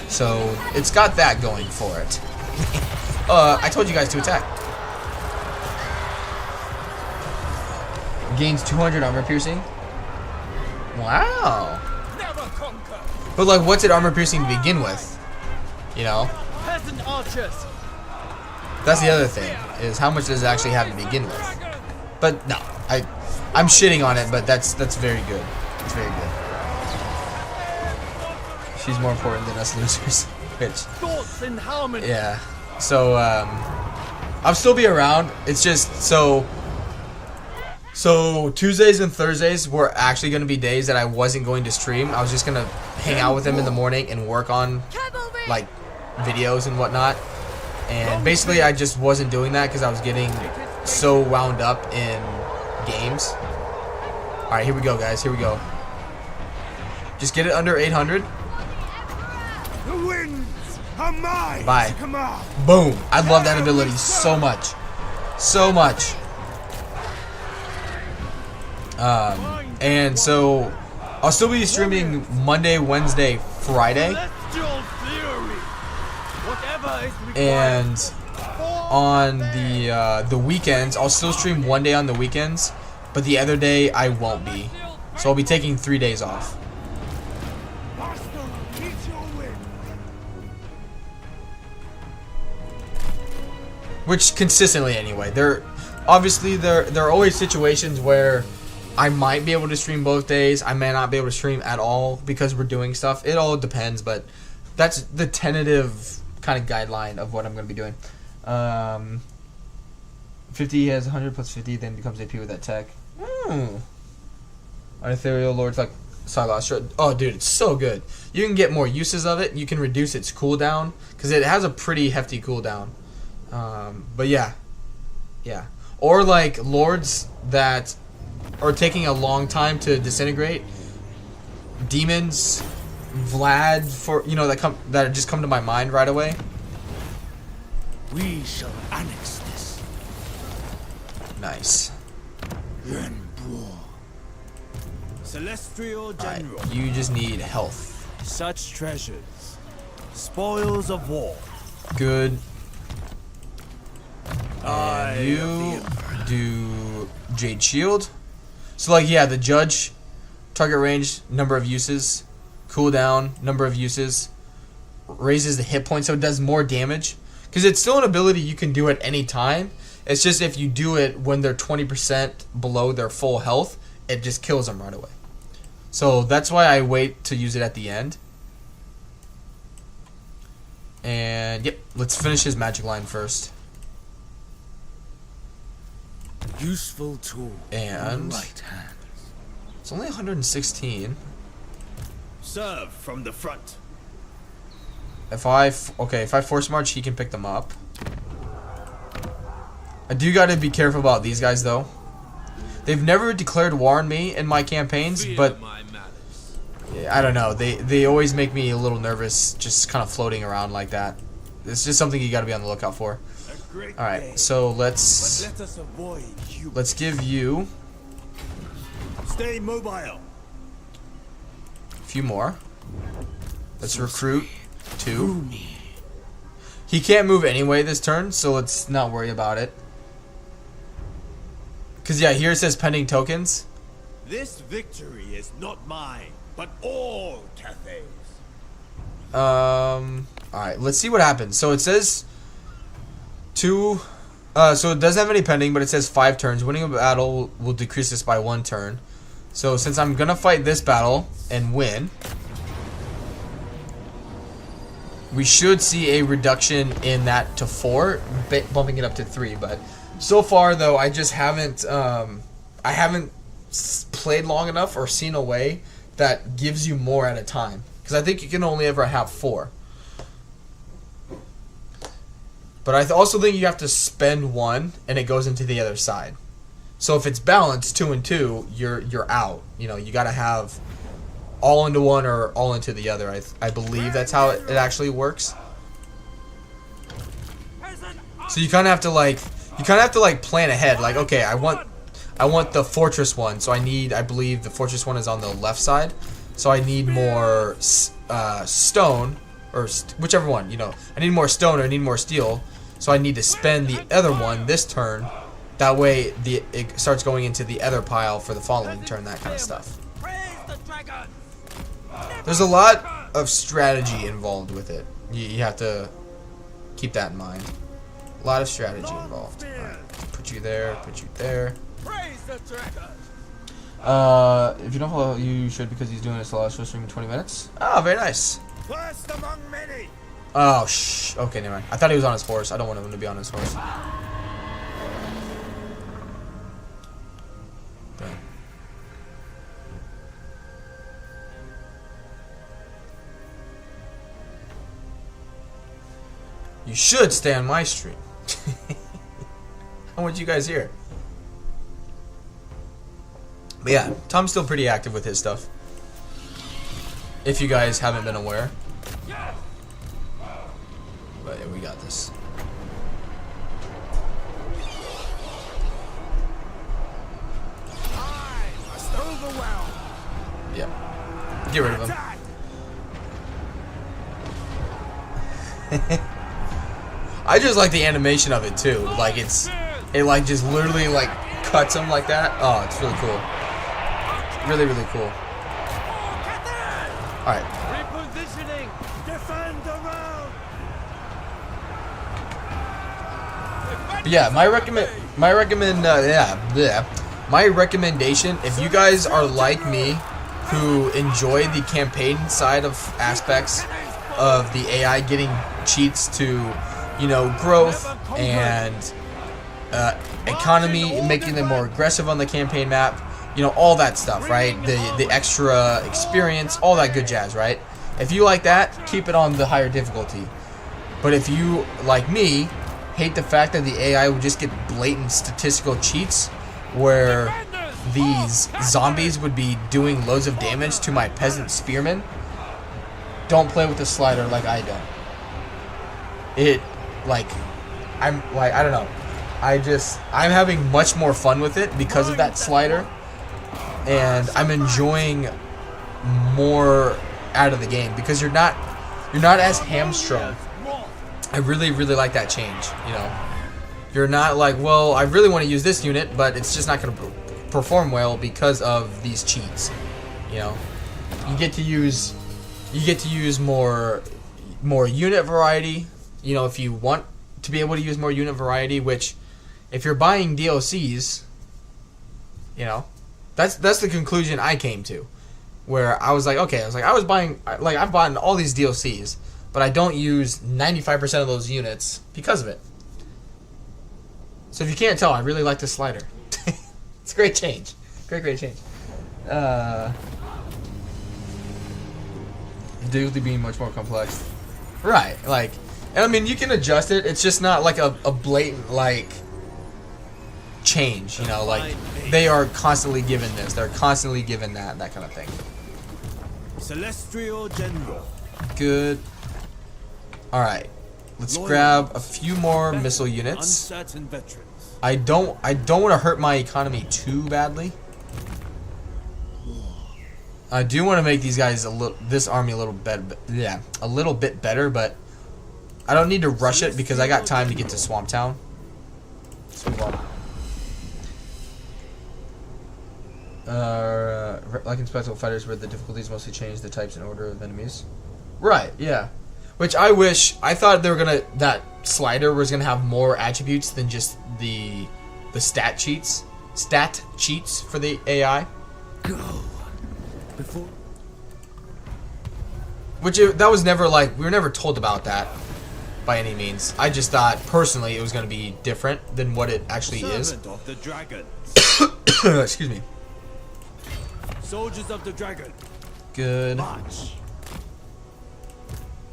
Speaker 1: So it's got that going for it. I told you guys to attack. Gains 200 armor piercing. Wow. But like, what's it armor piercing to begin with? You know? That's the other thing, is how much does it actually have to begin with? But no, I'm shitting on it, but that's very good. It's very good. She's more important than us losers. Which, yeah. So I'll still be around. It's just so Tuesdays and Thursdays were actually going to be days that I wasn't going to stream. I was just going to hang out with them in the morning and work on like videos and whatnot. And basically I just wasn't doing that because I was getting so wound up in games. Alright, here we go, guys. Here we go. Just get it under 800. Bye. Boom. I love that ability so much. So much. And so I'll still be streaming Monday, Wednesday, Friday. And on the weekends, I'll still stream one day on the weekends, but the other day I won't be. So I'll be taking 3 days off. Which consistently anyway. There are always situations where I might be able to stream both days. I may not be able to stream at all because we're doing stuff. It all depends, but that's the tentative kind of guideline of what I'm going to be doing. 50 has 100 plus 50, then becomes AP with that tech. An ethereal lord's like Silas. Oh, dude, it's so good. You can get more uses of it. You can reduce its cooldown because it has a pretty hefty cooldown. But yeah. Or like lords that are taking a long time to disintegrate. Demons, Vlad, that just come to my mind right away.
Speaker 3: We shall annex this.
Speaker 1: Nice.
Speaker 3: Yuan Bo.
Speaker 2: Celestial General.
Speaker 1: Right, you just need health.
Speaker 2: Such treasures. Spoils of war.
Speaker 1: Good. And you do Jade Shield. So like yeah, the judge, target range, number of uses, cooldown, number of uses, raises the hit points so it does more damage. Because it's still an ability you can do at any time. It's just if you do it when they're 20% below their full health, it just kills them right away. So that's why I wait to use it at the end. And yep, let's finish his magic line first.
Speaker 3: Useful tool.
Speaker 1: And
Speaker 3: right hand.
Speaker 1: It's only 116.
Speaker 2: Serve from the front.
Speaker 1: If I force march, he can pick them up. I do gotta be careful about these guys though. They've never declared war on me in my campaigns, but I don't know. They always make me a little nervous, just kind of floating around like that. It's just something you gotta be on the lookout for. All right, so let's give you
Speaker 2: stay mobile.
Speaker 1: A few more. Let's recruit 2. He can't move anyway this turn, so let's not worry about it. Cause yeah, here it says pending tokens.
Speaker 2: This victory is not mine, but all Cathay's.
Speaker 1: Alright, let's see what happens. So it says 2. So it doesn't have any pending, but it says 5 turns. Winning a battle will decrease this by 1 turn. So since I'm gonna fight this battle and win, we should see a reduction in that to 4, bumping it up to 3. But so far, though, I just haven't played long enough or seen a way that gives you more at a time. Because I think you can only ever have 4. But I also think you have to spend 1, and it goes into the other side. So if it's balanced 2 and 2, you're out. You know, you got to have all into one or all into the other. I believe that's how it actually works. So you kind of have to like plan ahead. Like, okay, I want the fortress one, so I believe the fortress one is on the left side. So I need more stone, or whichever one, you know. I need more stone or I need more steel. So I need to spend the other one this turn. That way it starts going into the other pile for the following turn, that kind of stuff. There's a lot of strategy involved with it. You have to keep that in mind. A lot of strategy involved. Alright, put you there, put you there. If you don't follow, you should, because he's doing a celestial stream in 20 minutes. Oh, very nice. Oh, okay, never mind. I thought he was on his horse. I don't want him to be on his horse. You should stay on my stream. I want you guys here. But yeah, Tom's still pretty active with his stuff. If you guys haven't been aware. yeah, we got this. Yep. Get rid of him. I just like the animation of it too. Like it like just literally like cuts him like that. Oh, it's really cool. Really, really cool. All right.
Speaker 2: Repositioning. Defend around.
Speaker 1: But yeah, my recommendation, if you guys are like me, who enjoy the campaign side of aspects of the AI getting cheats to, you know, growth and economy, making them more aggressive on the campaign map, you know, all that stuff, right? The extra experience, all that good jazz, right? If you like that, keep it on the higher difficulty. But if you, like me, hate the fact that the AI would just get blatant statistical cheats where these zombies would be doing loads of damage to my peasant spearmen, don't play with the slider like I don't. I don't know. I'm having much more fun with it because of that slider, and I'm enjoying more out of the game because you're not as hamstrung. I really, really like that change, you know. You're not like, well, I really want to use this unit, but it's just not going to perform well because of these cheats, you know. You get to use more unit variety, you know, if you want to be able to use more unit variety, which if you're buying DLCs, you know, that's the conclusion I came to, where I was like, okay, I've bought all these DLCs, but I don't use 95% of those units because of it. So if you can't tell, I really like this slider. It's a great change. Great change. Difficulty being much more complex. Right, like, and I mean, you can adjust it. It's just not like a blatant, like, change, you know, like, they are constantly given this. They're constantly given that kind of thing.
Speaker 2: Celestial General.
Speaker 1: Good. Alright. Let's grab a few more missile units.
Speaker 2: Uncertain veterans.
Speaker 1: I don't want to hurt my economy too badly. I do want to make these guys this army a little bit better, but I don't need to rush it because I got time to get to Swamp Town. Let's move on. Like in Spectral Fighters, where the difficulties mostly change the types and order of enemies. Right, yeah. Which I thought they were that slider was gonna have more attributes than just the stat cheats for the AI.
Speaker 3: Go. Before.
Speaker 1: Which that was never like, we were never told about that by any means. I just thought personally it was gonna be different than what it actually is.
Speaker 2: Servant of the Dragon.
Speaker 1: Excuse me.
Speaker 2: Soldiers of the Dragon.
Speaker 1: Good.
Speaker 2: March.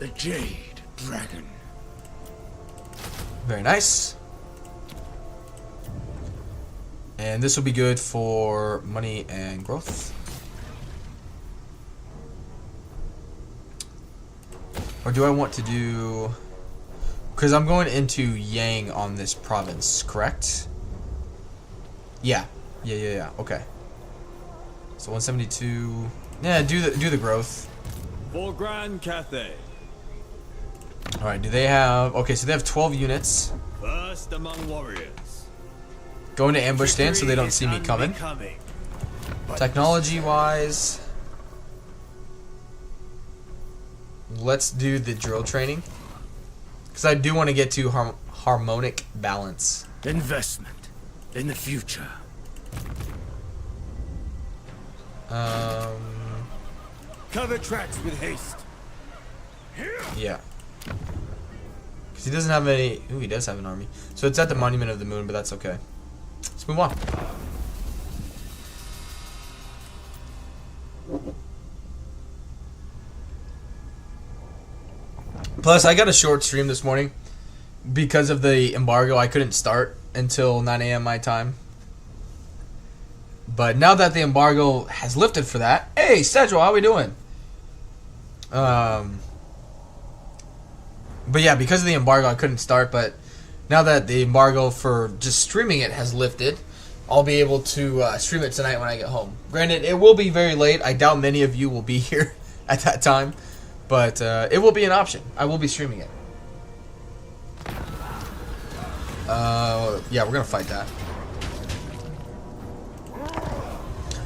Speaker 3: The Jade Dragon.
Speaker 1: Very nice. And this will be good for money and growth. Or do I want to do... Because I'm going into Yang on this province, correct? Yeah. Yeah. Okay. So 172... Yeah, do the growth.
Speaker 2: For Grand Cathay.
Speaker 1: Alright, do they have... Okay, so they have 12 units.
Speaker 2: First among warriors.
Speaker 1: Going to ambush stand so they don't see me coming. Technology-wise... Let's do the drill training. Because I do want to get to harmonic balance.
Speaker 3: Investment in the future.
Speaker 2: Cover tracks with haste.
Speaker 1: Yeah. Because he doesn't have any... Ooh, he does have an army. So it's at the Monument of the Moon, but that's okay. Let's move on. Plus, I got a short stream this morning. Because of the embargo, I couldn't start until 9 a.m. my time. But now that the embargo has lifted for that... Hey, Sedgwill, how we doing? But yeah, because of the embargo, I couldn't start. But now that the embargo for just streaming it has lifted, I'll be able to stream it tonight when I get home. Granted, it will be very late. I doubt many of you will be here at that time. But it will be an option. I will be streaming it. Yeah, we're going to fight that.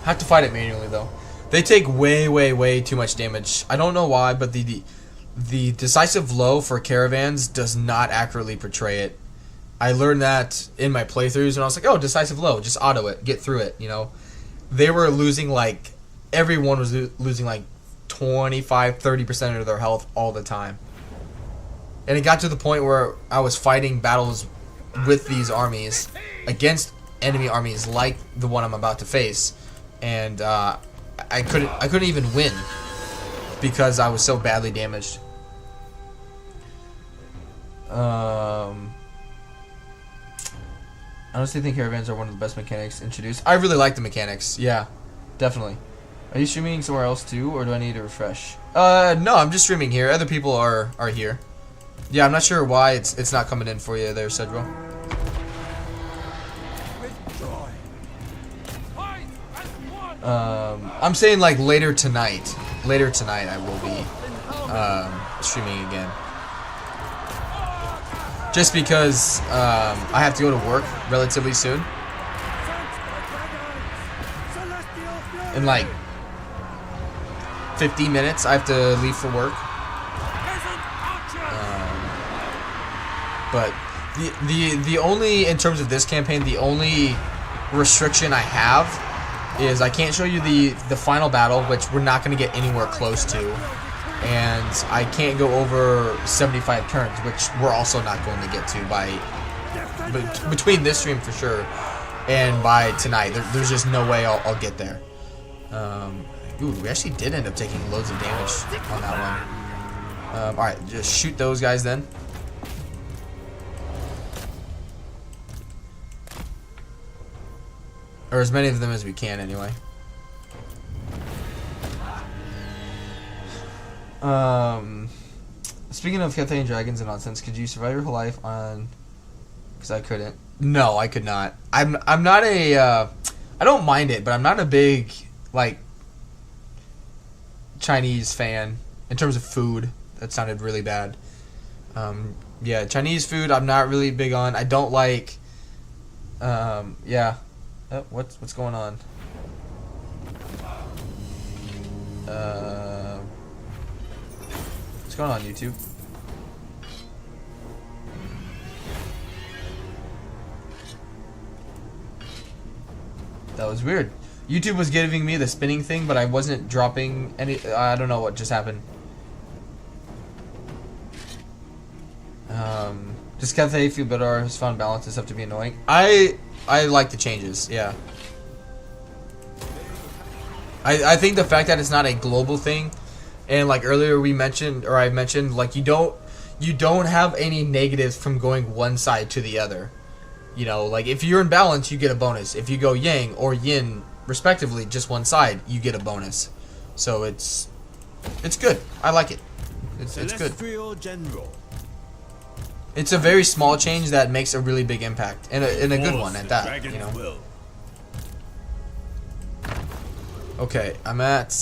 Speaker 1: I have to fight it manually, though. They take way too much damage. I don't know why, but the decisive low for caravans does not accurately portray it. I learned that in my playthroughs, and I was like, oh, decisive low, just auto it, get through it, you know. They were losing, like, everyone was losing, like, 25-30% of their health all the time. And it got to the point where I was fighting battles with these armies against enemy armies like the one I'm about to face, and I couldn't even win because I was so badly damaged. I honestly think caravans are one of the best mechanics introduced. I really like the mechanics. Yeah, definitely. Are you streaming somewhere else too, or do I need to refresh? No, I'm just streaming here. Other people are here. Yeah, I'm not sure why it's not coming in for you there, Cedro. I'm saying like later tonight. Later tonight I will be streaming again. Just because I have to go to work relatively soon. In like 15 minutes I have to leave for work. But the only, in terms of this campaign, the only restriction I have is I can't show you the final battle, which we're not going to get anywhere close to, and I can't go over 75 turns, which we're also not going to get to between this stream for sure and by tonight. There's just no way I'll get there. Ooh, we actually did end up taking loads of damage on that one. Alright, just shoot those guys then. Or as many of them as we can, anyway. Speaking of Cathay and dragons and nonsense, could you survive your whole life on... Because I couldn't. No, I could not. I'm not a... I don't mind it, but I'm not a big, like, Chinese fan in terms of food. That sounded really bad. Yeah, Chinese food I'm not really big on. I don't like... yeah. Oh, what's going on? What's going on, YouTube? That was weird. YouTube was giving me the spinning thing, but I wasn't dropping any. I don't know what just happened. Does Cathay feel better? Has found balance and stuff to be annoying. I like the changes, yeah. I think the fact that it's not a global thing, and like earlier I mentioned, like you don't have any negatives from going one side to the other. You know, like if you're in balance, you get a bonus. If you go yang or yin, respectively, just one side, you get a bonus. So it's good. I like it. It's good. It's a very small change that makes a really big impact, and a good one at that, you know. Okay, I'm at...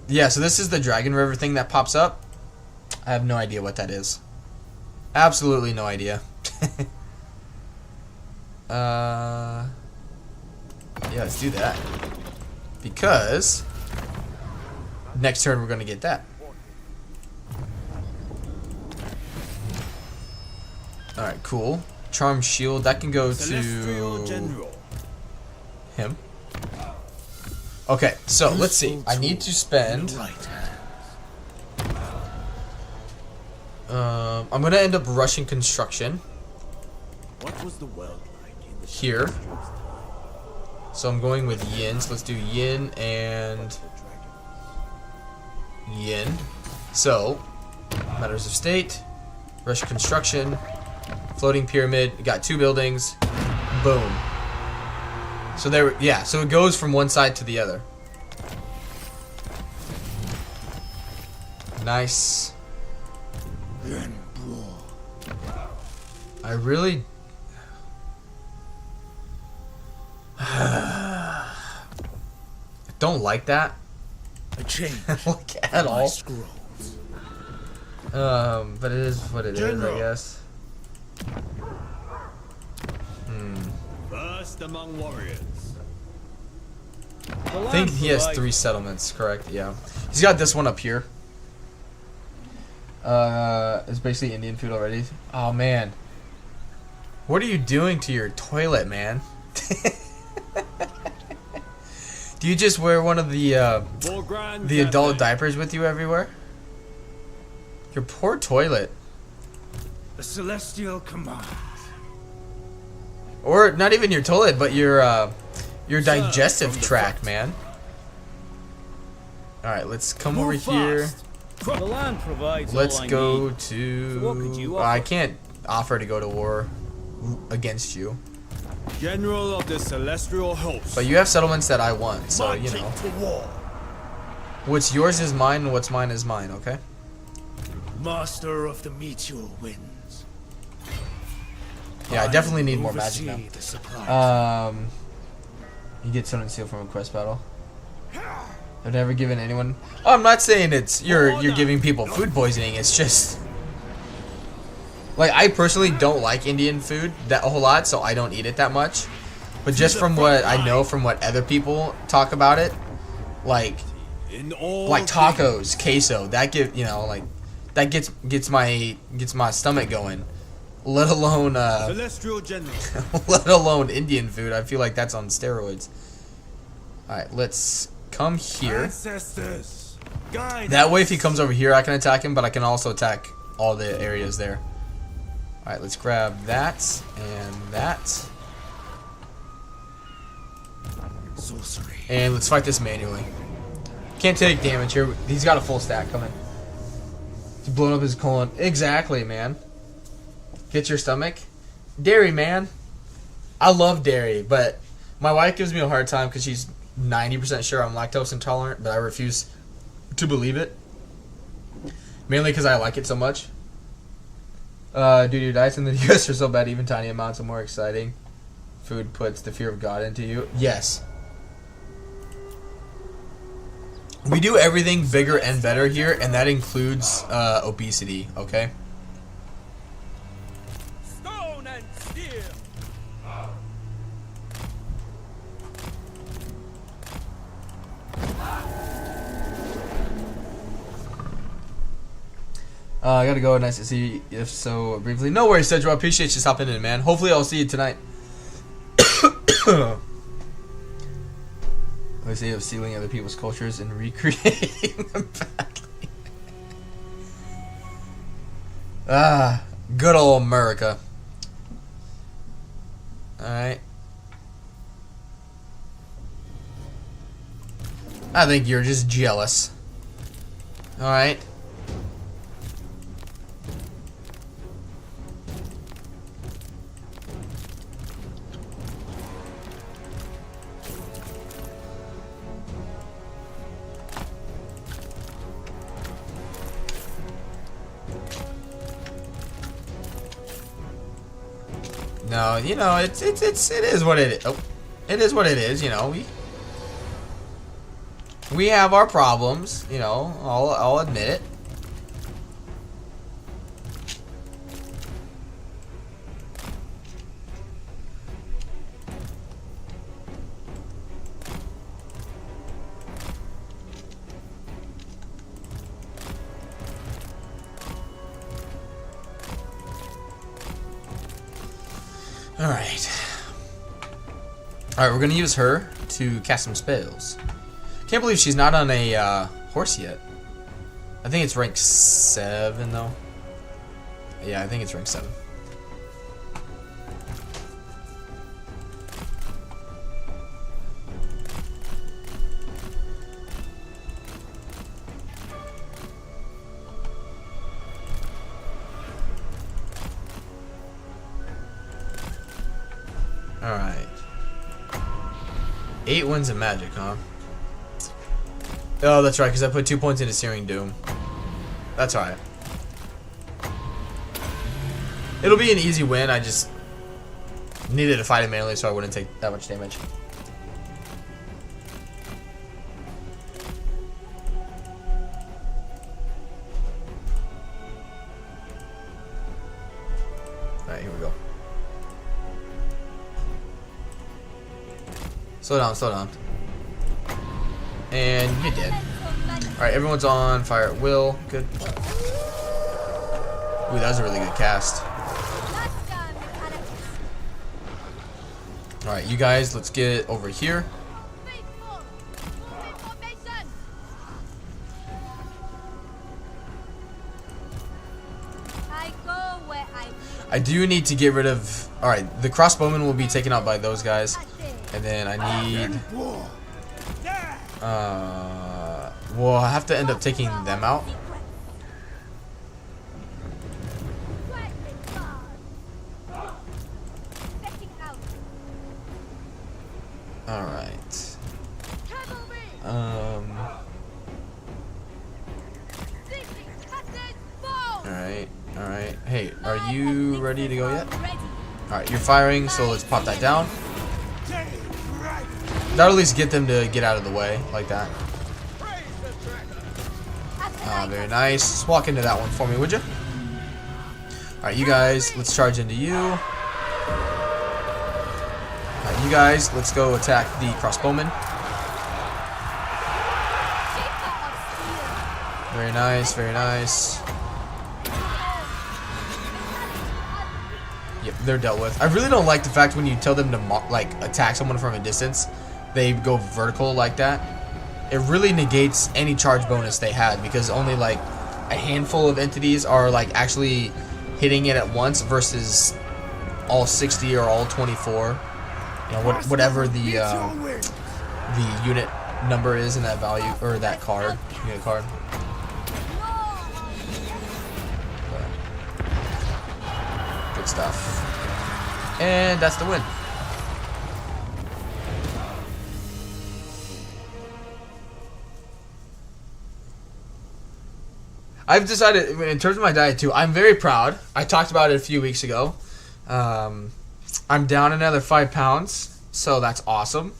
Speaker 1: yeah, so this is the Dragon River thing that pops up. I have no idea what that is. Absolutely no idea. Yeah, let's do that. Because... next turn we're going to get that. Alright, cool. Charm Shield, that can go to him. Okay, so let's see. I need to spend... I'm going to end up rushing construction.
Speaker 2: What was the world like in the
Speaker 1: here. So I'm going with yin. So let's do yin and yin. So, matters of state, rush construction, floating pyramid. We got 2 buildings. Boom. So there, yeah. So it goes from one side to the other. Nice.
Speaker 3: Yuan Bo.
Speaker 1: I really... don't like that.
Speaker 3: A change.
Speaker 1: Like, at
Speaker 3: My
Speaker 1: all.
Speaker 3: scrolls.
Speaker 1: But it is what it is, I
Speaker 3: General.
Speaker 1: guess.
Speaker 2: First among warriors.
Speaker 1: I think he has 3 settlements, correct? Yeah. He's got this one up here. It's basically Indian food already. Oh, man. What are you doing to your toilet, man? Do you just wear one of the adult diapers with you everywhere? Your poor toilet.
Speaker 3: The celestial command.
Speaker 1: Or not even your toilet, but your digestive tract, man. Alright, let's come over here.
Speaker 6: The land provides
Speaker 1: Let's
Speaker 6: all I
Speaker 1: go
Speaker 6: need.
Speaker 1: to...
Speaker 6: So what could you offer?
Speaker 1: I can't offer to go to war against you.
Speaker 2: General of the celestial host.
Speaker 1: But you have settlements that I want, so, you know.
Speaker 2: To war.
Speaker 1: What's yours is mine, and what's mine is mine, okay?
Speaker 3: Master of the meteor winds.
Speaker 1: Yeah, I definitely need more magic
Speaker 3: Oversee
Speaker 1: now.
Speaker 3: the supplies.
Speaker 1: You get Sun and Seal from a quest battle. I've never given anyone... Oh, I'm not saying it's you're giving people food poisoning, it's just... Like, I personally don't like Indian food that a whole lot, so I don't eat it that much. But just from what I know from what other people talk about it, like tacos, queso, that that gets my stomach going. Let alone
Speaker 2: Celestial General.
Speaker 1: let alone Indian food. I feel like that's on steroids. All right, let's come here.
Speaker 2: Ancestors. Guide
Speaker 1: That way, if he comes over here, I can attack him, but I can also attack all the areas there. All right, let's grab that and that,
Speaker 3: Sorcery.
Speaker 1: and let's fight this manually. Can't take damage here. He's got a full stack coming. He's blowing up his colon. Exactly, man. Get your stomach. Dairy, man. I love dairy, but my wife gives me a hard time because she's 90% sure I'm lactose intolerant, but I refuse to believe it. Mainly because I like it so much. Dude, your diets in the US are so bad, even tiny amounts are more exciting. Food puts the fear of God into you. Yes. We do everything bigger and better here, and that includes obesity, okay?
Speaker 2: Stone and steel.
Speaker 1: I gotta go. Nice to see you, if so briefly. No worries, Cedro. I appreciate you stopping in, man. Hopefully I'll see you tonight. I say of stealing other people's cultures and recreating them badly. Ah, good old America. Alright. I think you're just jealous. Alright. No, you know, it is what it is. Oh, it is what it is. You know, we have our problems. You know, I'll admit it. Alright. Alright, we're gonna use her to cast some spells. Can't believe she's not on a horse yet. I think it's rank 7 though. Yeah, I think it's rank 7. Alright. 8 wins of magic, huh? Oh, that's right, because I put 2 points into Searing Doom. That's alright. It'll be an easy win. I just needed to fight him melee so I wouldn't take that much damage. Alright, here we go. Slow down, slow down. And you're dead. Alright, everyone's on fire at will. Good. Ooh, that was a really good cast. Alright, you guys, let's get over here. I do need to get rid of... Alright, the crossbowmen will be taken out by those guys. And then I need... well, I have to end up taking them out. Alright. Alright. Hey, are you ready to go yet? Alright, you're firing, so let's pop that down. That'll at least get them to get out of the way, like that. Very nice. Just walk into that one for me, would you? Alright, you guys, let's charge into you. Alright, you guys, let's go attack the crossbowmen. Very nice, very nice. Yep, they're dealt with. I really don't like the fact when you tell them to like attack someone from a distance, they go vertical like that. It really negates any charge bonus they had because only like a handful of entities are like actually hitting it at once versus all 60 or all 24. You know, whatever the unit number is in that value or that card, unit card. Good stuff. And that's the win. I've decided, in terms of my diet too, I'm very proud. I talked about it a few weeks ago. I'm down another 5 pounds, so that's awesome.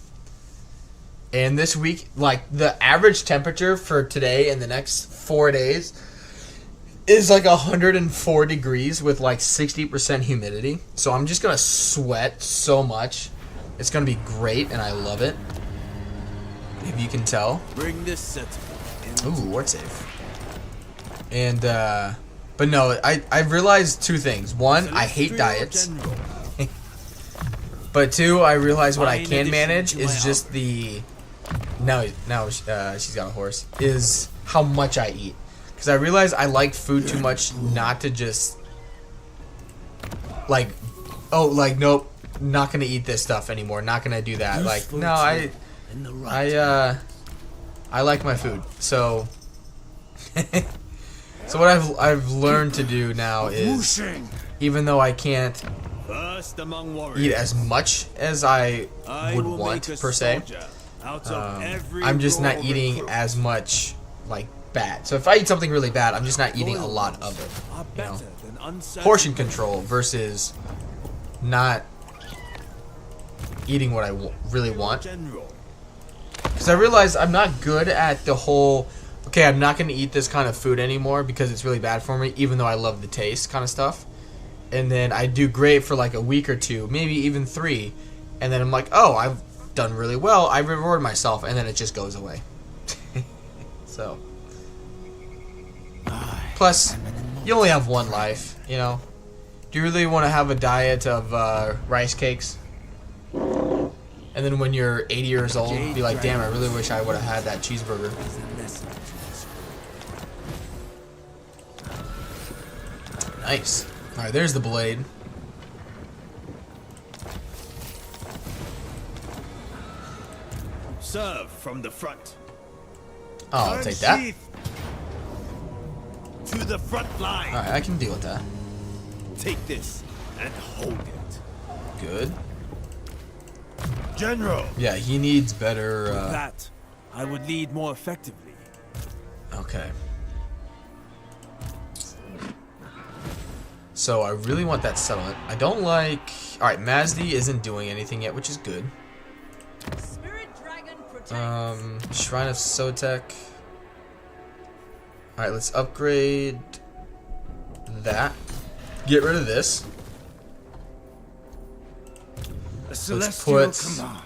Speaker 1: And this week, like, the average temperature for today and the next 4 days is like 104 degrees with like 60% humidity. So I'm just going to sweat so much. It's going to be great, and I love it. If you can tell.
Speaker 2: Bring this sentiment.
Speaker 1: Ooh, ward save. And, but no, I realized 2 things. 1, I hate diets. But 2, I realized what I can manage is just the... Now she's got a horse. Is how much I eat. Because I realized I like food too much not to just... Like, oh, like, nope, not going to eat this stuff anymore. Not going to do that. Like, no, I like my food. So... So what I've learned to do now is, even though I can't eat as much as I would want per se, I'm just not eating as much like bad. So if I eat something really bad, I'm just not eating a lot of it. You know, portion control versus not eating what I really want. Because I realize I'm not good at the whole. Okay, I'm not going to eat this kind of food anymore because it's really bad for me, even though I love the taste kind of stuff. And then I do great for like a week or 2, maybe even 3. And then I'm like, oh, I've done really well. I reward myself, and then it just goes away. So. Plus, you only have one life, you know. Do you really want to have a diet of rice cakes? And then when you're 80 years old, be like, damn, I really wish I would have had that cheeseburger. Nice. Alright, there's the blade.
Speaker 3: Serve from the front.
Speaker 1: Oh, I'll take that.
Speaker 3: To the front line.
Speaker 1: Alright, I can deal with that.
Speaker 3: Take this and hold it.
Speaker 1: Good.
Speaker 3: General.
Speaker 1: Yeah, he needs better...
Speaker 2: That I would lead more effectively.
Speaker 1: Okay. So I really want that settlement. I don't like... Alright, Mazdi isn't doing anything yet, which is good.
Speaker 4: Spirit Dragon protects.
Speaker 1: Shrine of Sotek. Alright, let's upgrade that. Get rid of this.
Speaker 3: A
Speaker 1: Let's
Speaker 3: celestial
Speaker 1: put
Speaker 3: command.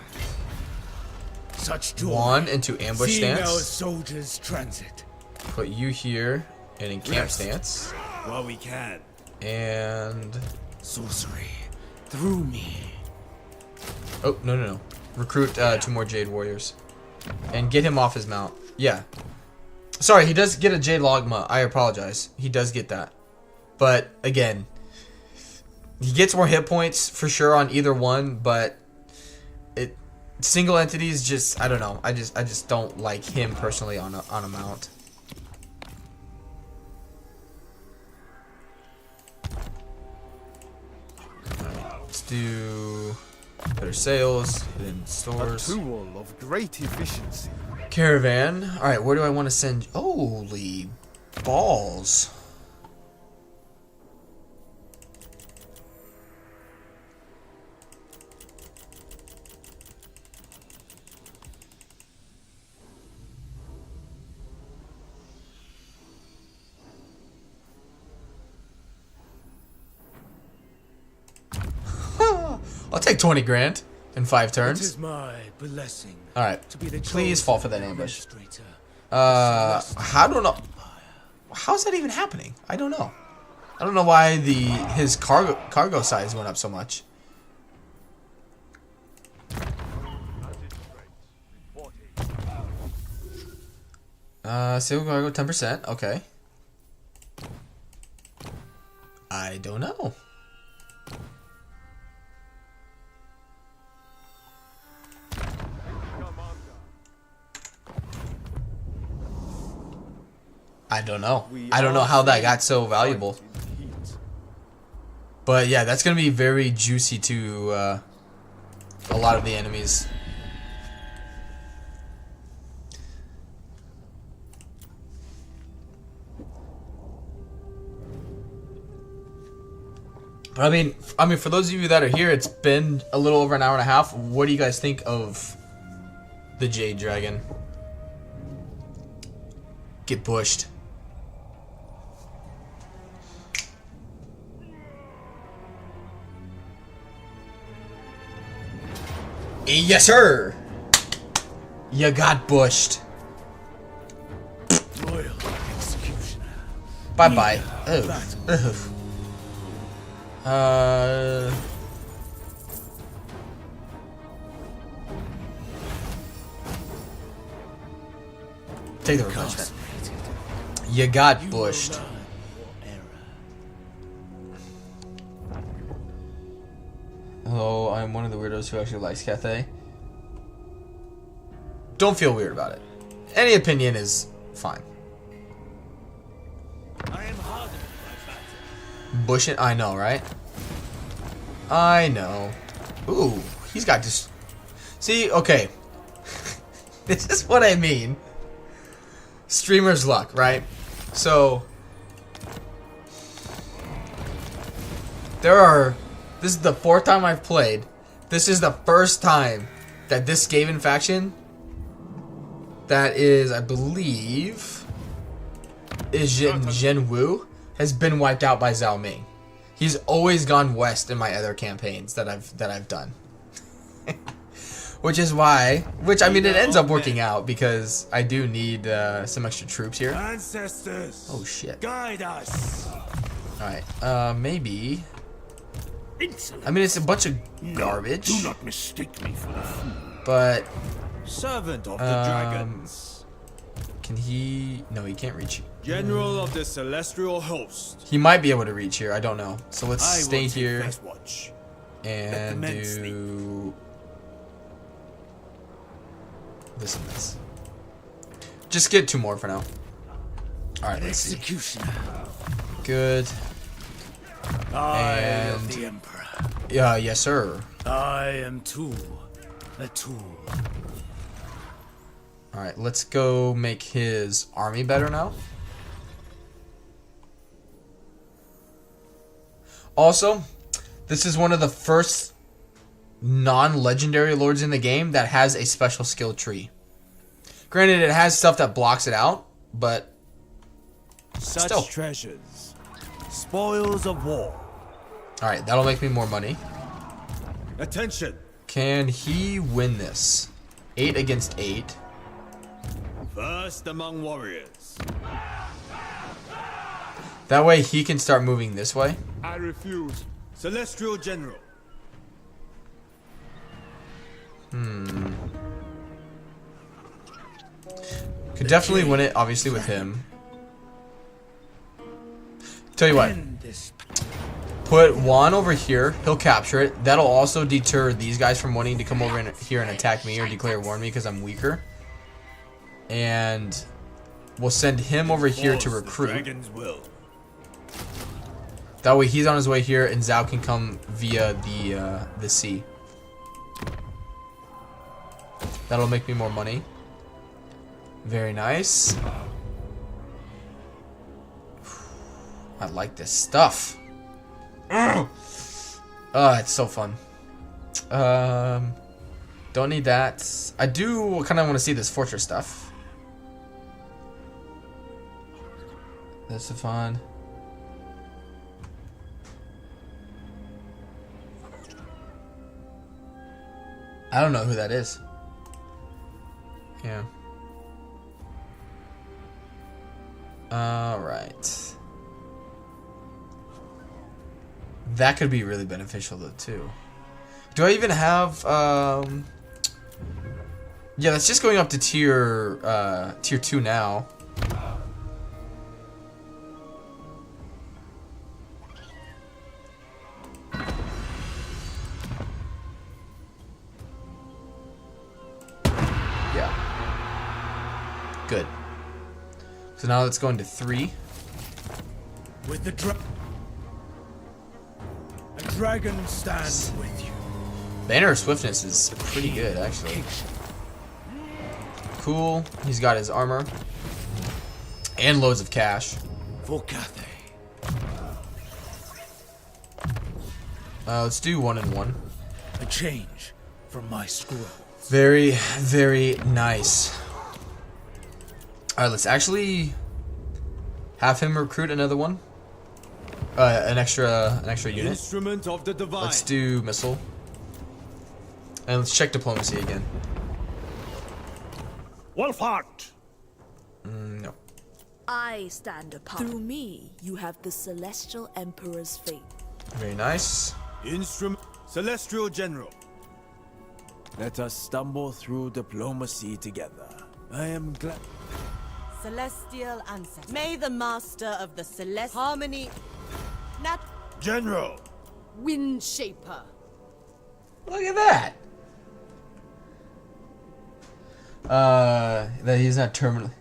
Speaker 3: Such joy.
Speaker 1: one into ambush
Speaker 3: Seeing our
Speaker 1: stance.
Speaker 3: soldiers transit.
Speaker 1: Put you here and in camp
Speaker 3: Rest.
Speaker 1: stance.
Speaker 3: While we can.
Speaker 1: And...
Speaker 3: Sorcery. Through me.
Speaker 1: Oh, no. Recruit 2 more Jade Warriors. And get him off his mount. Yeah. Sorry, he does get a Jade Logma. I apologize. He does get that. But, again, he gets more hit points for sure on either one, but single entities just, I don't know. I just don't like him personally on a mount. Alright, let's do better sales, hidden
Speaker 7: A
Speaker 1: stores.
Speaker 7: tool of great efficiency.
Speaker 1: Caravan. Alright, where do I want to send? Holy balls. I'll take 20 grand in 5
Speaker 2: It
Speaker 1: turns.
Speaker 2: is my blessing
Speaker 1: Alright,
Speaker 2: to be the
Speaker 1: please
Speaker 2: chosen
Speaker 1: fall for that ambush.
Speaker 2: administrator.
Speaker 1: I don't know. How's that even happening? I don't know. I don't know why his cargo size went up so much. Single cargo 10%. Okay. I don't know. I don't know. I don't know how that got so valuable. But yeah, that's going to be very juicy to a lot of the enemies. But I mean, for those of you that are here, it's been a little over an hour and a half. What do you guys think of the Jade Dragon? Get pushed. Yes, sir. You got bushed.
Speaker 3: Royal executioner.
Speaker 1: Bye bye. Take the revenge. You got bushed. Hello, I'm one of the weirdos who actually likes Cathay. Don't feel weird about it. Any opinion is fine.
Speaker 3: I am hardened by battle.
Speaker 1: Bush it, I know, right? I know. Ooh, he's got this. See, okay. This is what I mean. Streamer's luck, right? So this is the 4th time I've played. This is the first time that this Skaven faction, that is, I believe, is Zhen Wu, has been wiped out by Zhao Ming. He's always gone west in my other campaigns that I've done. Which is why, I mean, it ends up working out because I do need some extra troops here.
Speaker 3: Ancestors.
Speaker 1: Oh shit.
Speaker 3: Guide us.
Speaker 1: Alright, maybe.
Speaker 3: Insolent.
Speaker 1: I mean, it's a bunch of garbage.
Speaker 3: Do not mistake me for a fool.
Speaker 1: But
Speaker 2: Servant of the dragons.
Speaker 1: can he? No, he can't reach.
Speaker 2: General of the celestial host.
Speaker 1: He might be able to reach here. I don't know. So let's
Speaker 3: I
Speaker 1: stay
Speaker 3: will take
Speaker 1: here
Speaker 3: first watch.
Speaker 1: and
Speaker 3: men
Speaker 1: do this and this. Just get 2 more for now. All right, let's see.
Speaker 3: Executioner.
Speaker 1: Good.
Speaker 3: I am
Speaker 1: And-
Speaker 3: the emperor.
Speaker 1: Yeah, yes, sir.
Speaker 3: I am too a tool.
Speaker 1: All right, let's go make his army better now. Also, this is one of the first non-legendary lords in the game that has a special skill tree. Granted, it has stuff that blocks it out, but
Speaker 2: Such
Speaker 1: still.
Speaker 2: treasures, spoils of war.
Speaker 1: Alright, that'll make me more money.
Speaker 2: Attention!
Speaker 1: Can he win this? 8 against 8.
Speaker 2: First among warriors.
Speaker 1: That way he can start moving this way.
Speaker 2: I refuse. Celestial General.
Speaker 1: Could definitely win it, obviously, with him. Tell you what.
Speaker 3: End this.
Speaker 1: Put Juan over here. He'll capture it. That'll also deter these guys from wanting to come over here and attack me or declare war on me because I'm weaker. And we'll send him over here to recruit.
Speaker 2: Dragon's will.
Speaker 1: That way he's on his way here and Zhao can come via the sea. That'll make me more money. Very nice. I like this stuff. It's so fun. Don't need that. I do kind of want to see this fortress stuff. That's so fun. I don't know who that is. Yeah. Alright. That could be really beneficial though too. Do I even have yeah, that's just going up to tier 2 now. Yeah. Good. So now let's go into 3.
Speaker 3: With the dragon stands with you.
Speaker 1: Banner of Swiftness is pretty good, actually. Cool. He's got his armor. And loads of cash.
Speaker 3: For Cathay.
Speaker 1: Let's do 1 and 1.
Speaker 3: A change from my scroll.
Speaker 1: Very, very nice. Alright, let's actually have him recruit another one. An extra unit.
Speaker 2: Instrument of the divine.
Speaker 1: Let's do missile. And let's check diplomacy again.
Speaker 3: Wolfheart.
Speaker 1: No.
Speaker 5: I stand apart. Through me, you have the Celestial Emperor's fate.
Speaker 1: Very nice.
Speaker 2: Instrument. Celestial General. Let us stumble through diplomacy together. I am glad.
Speaker 4: Celestial ancestor. May the master of the celestial harmony. Nat.
Speaker 2: General.
Speaker 5: Wind Shaper.
Speaker 1: Look at that. That he's not terminally.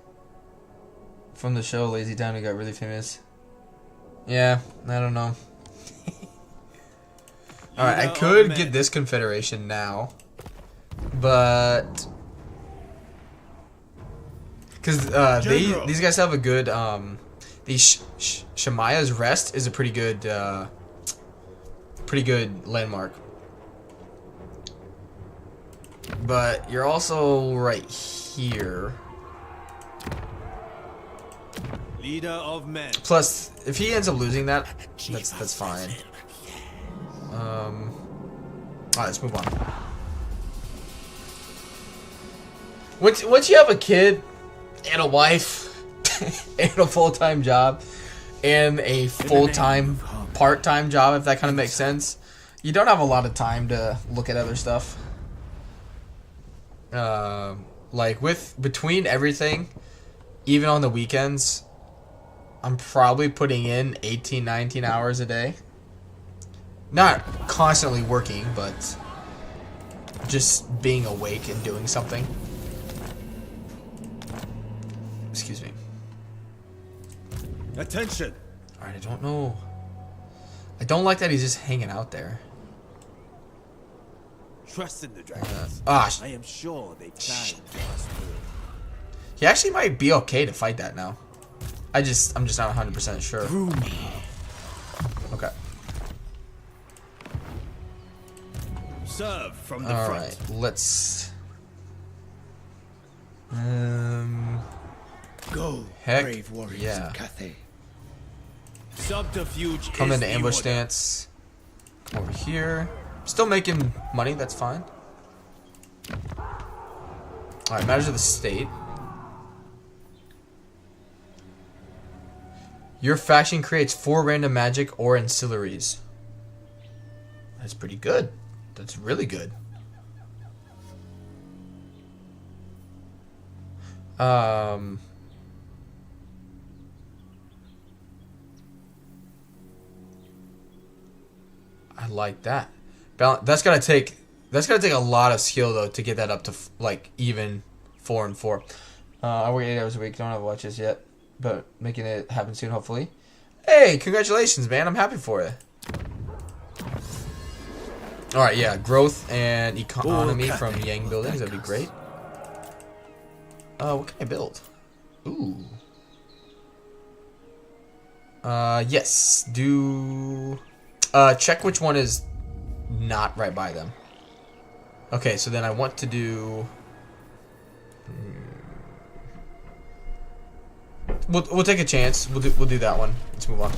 Speaker 1: From the show Lazy Town, he got really famous. Yeah, I don't know. Alright, I could get this confederation now. But because these guys have a good Shemaya's Rest is a pretty good landmark. But you're also right here.
Speaker 2: Leader of men.
Speaker 1: Plus, if he ends up losing that, that's fine. Alright, let's move on. Once you have a kid and a wife and a full-time job and a full-time part-time job, if that kind of makes sense, you don't have a lot of time to look at other stuff. Like between everything, even on the weekends, I'm probably putting in 18, 19 hours a day. Not constantly working, but just being awake and doing something. Excuse me.
Speaker 2: Attention.
Speaker 1: Alright, I don't know. I don't like that he's just hanging out there.
Speaker 2: Trust in the dragons.
Speaker 1: I
Speaker 2: am sure they plan for us all.
Speaker 1: He actually might be okay to fight that now. I'm just not 100% sure.
Speaker 3: Through me.
Speaker 1: Okay.
Speaker 6: Serve from the
Speaker 1: All
Speaker 6: front.
Speaker 1: right, let's.
Speaker 3: Go,
Speaker 1: Heck,
Speaker 3: brave warriors
Speaker 1: yeah.
Speaker 3: of Cathay.
Speaker 6: Subterfuge
Speaker 1: Come
Speaker 6: is
Speaker 1: into
Speaker 6: the
Speaker 1: ambush
Speaker 6: order.
Speaker 1: stance. Over here. Still making money, that's fine. Alright, matters of the state. Your faction creates 4 random magic or ancillaries. That's pretty good. That's really good. I like that. That's gonna take a lot of skill though to get that up to like even 4 and 4. I work 8 hours a week. Don't have watches yet, but making it happen soon hopefully. Hey, congratulations, man! I'm happy for you. All right, yeah, growth and economy from Yang buildings. That'd be great. What can I build? Ooh. Yes. Do. Check which one is not right by them. Okay, so then I want to do. We'll take a chance. We'll do that one. Let's move on.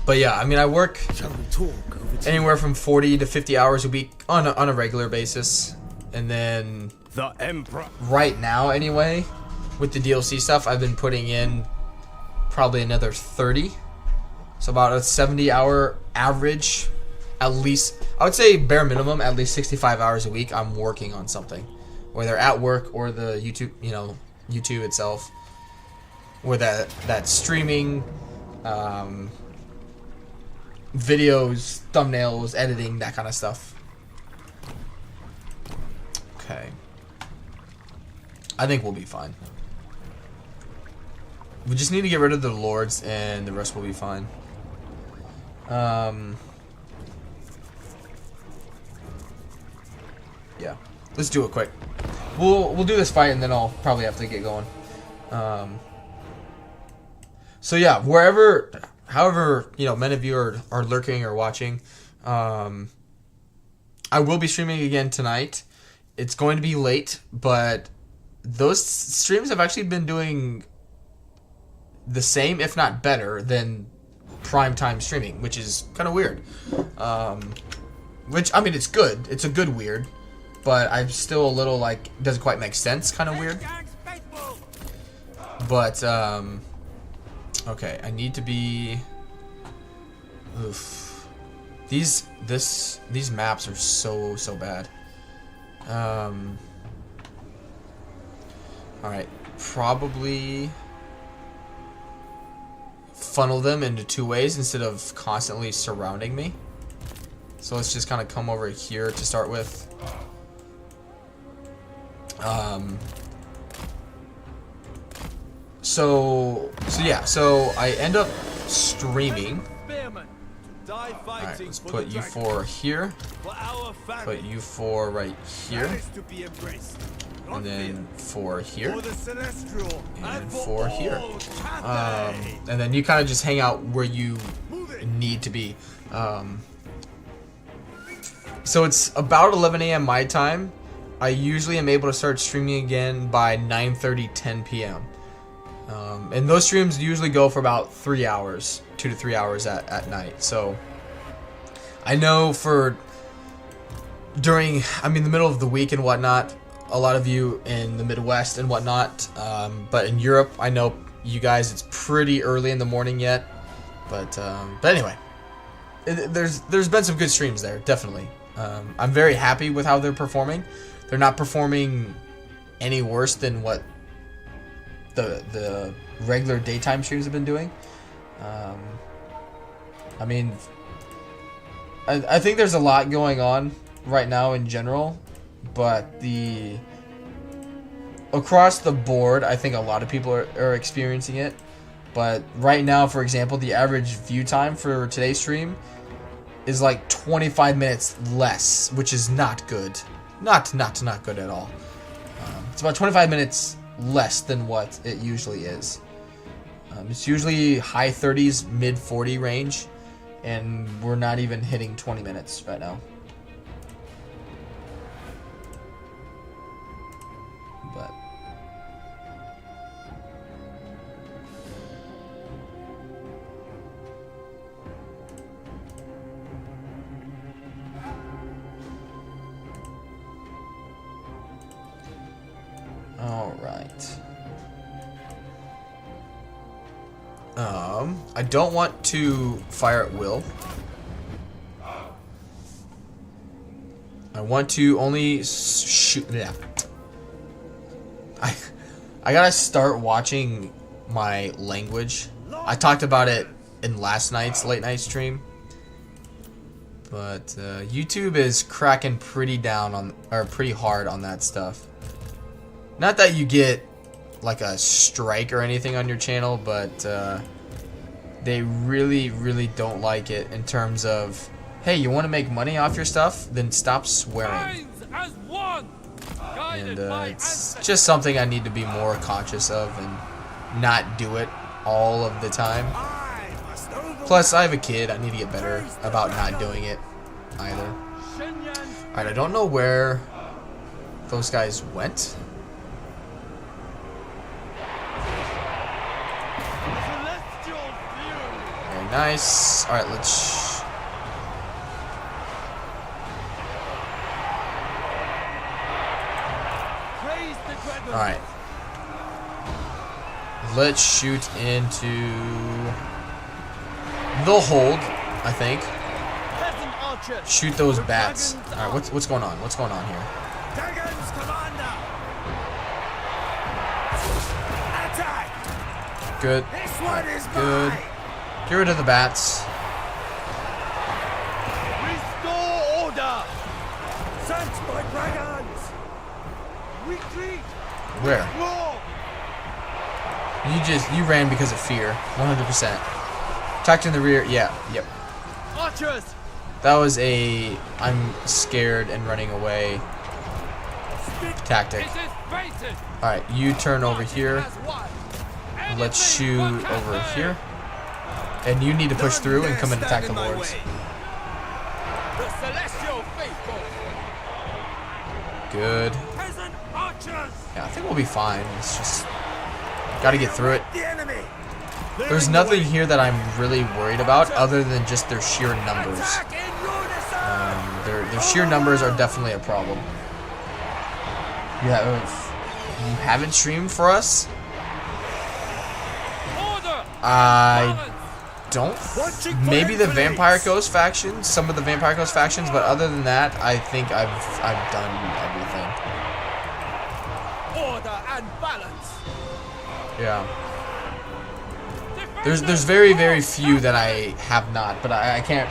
Speaker 1: But yeah, I mean, I work
Speaker 3: Shall we talk over tea?
Speaker 1: anywhere from 40 to 50 hours a week on a regular basis, and then
Speaker 6: The Emperor.
Speaker 1: right now anyway, with the DLC stuff, I've been putting in probably another 30. So about a 70-hour average, at least, I would say bare minimum, at least 65 hours a week, I'm working on something. Whether at work or the YouTube, YouTube itself. Or that streaming, videos, thumbnails, editing, that kind of stuff. Okay. I think we'll be fine. We just need to get rid of the lords and the rest will be fine. Yeah. Let's do it quick. We'll do this fight and then I'll probably have to get going. So yeah, however, many of you are lurking or watching, I will be streaming again tonight. It's going to be late, but those streams have actually been doing the same, if not better, than primetime streaming, which is kind of weird. Which, I mean, it's good. It's a good weird, but I'm still a little, like, doesn't quite make sense kind of weird. But, okay, I need to be... Oof. These maps are so bad. Alright, probably funnel them into 2 ways instead of constantly surrounding me. So let's just kind of come over here to start with. So I end up streaming. Alright, let's put you 4 here. Put you 4 right here. And then 4 here. And 4 here. And then you kind of just hang out where you need to be. So it's about 11 a.m. my time. I usually am able to start streaming again by 9:30, 10 p.m. And those streams usually go for about 3 hours, 2 to 3 hours at night. So I know during the middle of the week and whatnot, a lot of you in the Midwest and whatnot, but in Europe, I know you guys, it's pretty early in the morning yet. But anyway, there's been some good streams there, definitely. I'm very happy with how they're performing. They're not performing any worse than what the regular daytime streams have been doing. I mean, I think there's a lot going on right now in general, but across the board, I think a lot of people are experiencing it. But right now, for example, the average view time for today's stream is like 25 minutes less, which is not good. Not good at all. It's about 25 minutes less than what it usually is. It's usually high 30s, mid 40 range. And we're not even hitting 20 minutes right now. But all right. I don't want to fire at will. I want to only shoot. Yeah. I gotta start watching my language. I talked about it in last night's late night stream, but YouTube is cracking pretty down on, or pretty hard on that stuff. Not that you get like a strike or anything on your channel, but they really don't like it in terms of, hey, you want to make money off your stuff? Then stop swearing. And it's just something I need to be more conscious of and not do it all of the time. Plus, I have a kid. I need to get better about not doing it either. Alright, I don't know where those guys went. Very nice. Alright, let's... Alright. Let's shoot into the hold, I think. Shoot those bats. Alright, what's going on? What's going on here? Good. Right, good. Get rid of the bats.
Speaker 3: Restore order. Sent by dragons. Retreat.
Speaker 1: Where? You ran because of fear. 100%. Attacked in the rear. Yeah. Yep.
Speaker 3: Archers.
Speaker 1: That was a I'm scared and running away tactic. Alright, you turn over here. Let's shoot over here. And you need to push through and come and attack the lords. Good. Yeah, I think we'll be fine. It's just gotta get through it. There's nothing here that I'm really worried about other than just their sheer numbers. Their sheer numbers are definitely a problem. You haven't streamed for us? I don't. Maybe the Vampire Coast faction, some of the Vampire Coast factions, but other than that, I think I've done everything.
Speaker 3: Order and balance.
Speaker 1: Yeah. There's very few that I have not, but I can't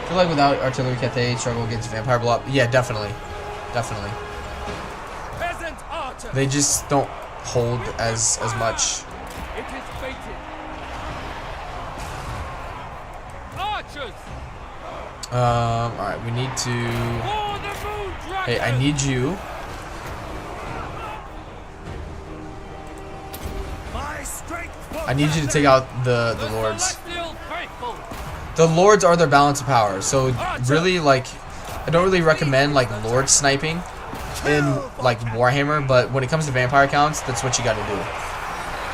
Speaker 1: feel like without artillery Cathay struggle against vampire blob. Yeah, definitely. They just don't hold as much.
Speaker 3: It is fated. Archers.
Speaker 1: Alright, we need to... Hey, I need you. I need you to take out the lords. The lords are their balance of power, so really, like, I don't really recommend like lord sniping in like Warhammer, but when it comes to vampire counts, that's what you got to do.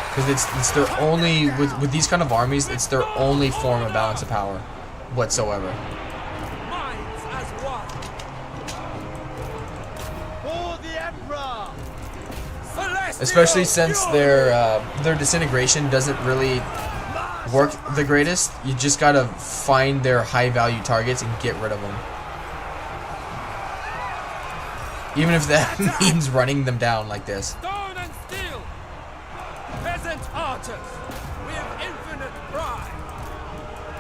Speaker 1: Because it's their only, with these kind of armies, it's their only form of balance of power whatsoever. Especially since their disintegration doesn't really work the greatest. You just gotta find their high value targets and get rid of them. Even if that means running them down like this.
Speaker 3: Stone and steel. Peasant archers. We have infinite pride.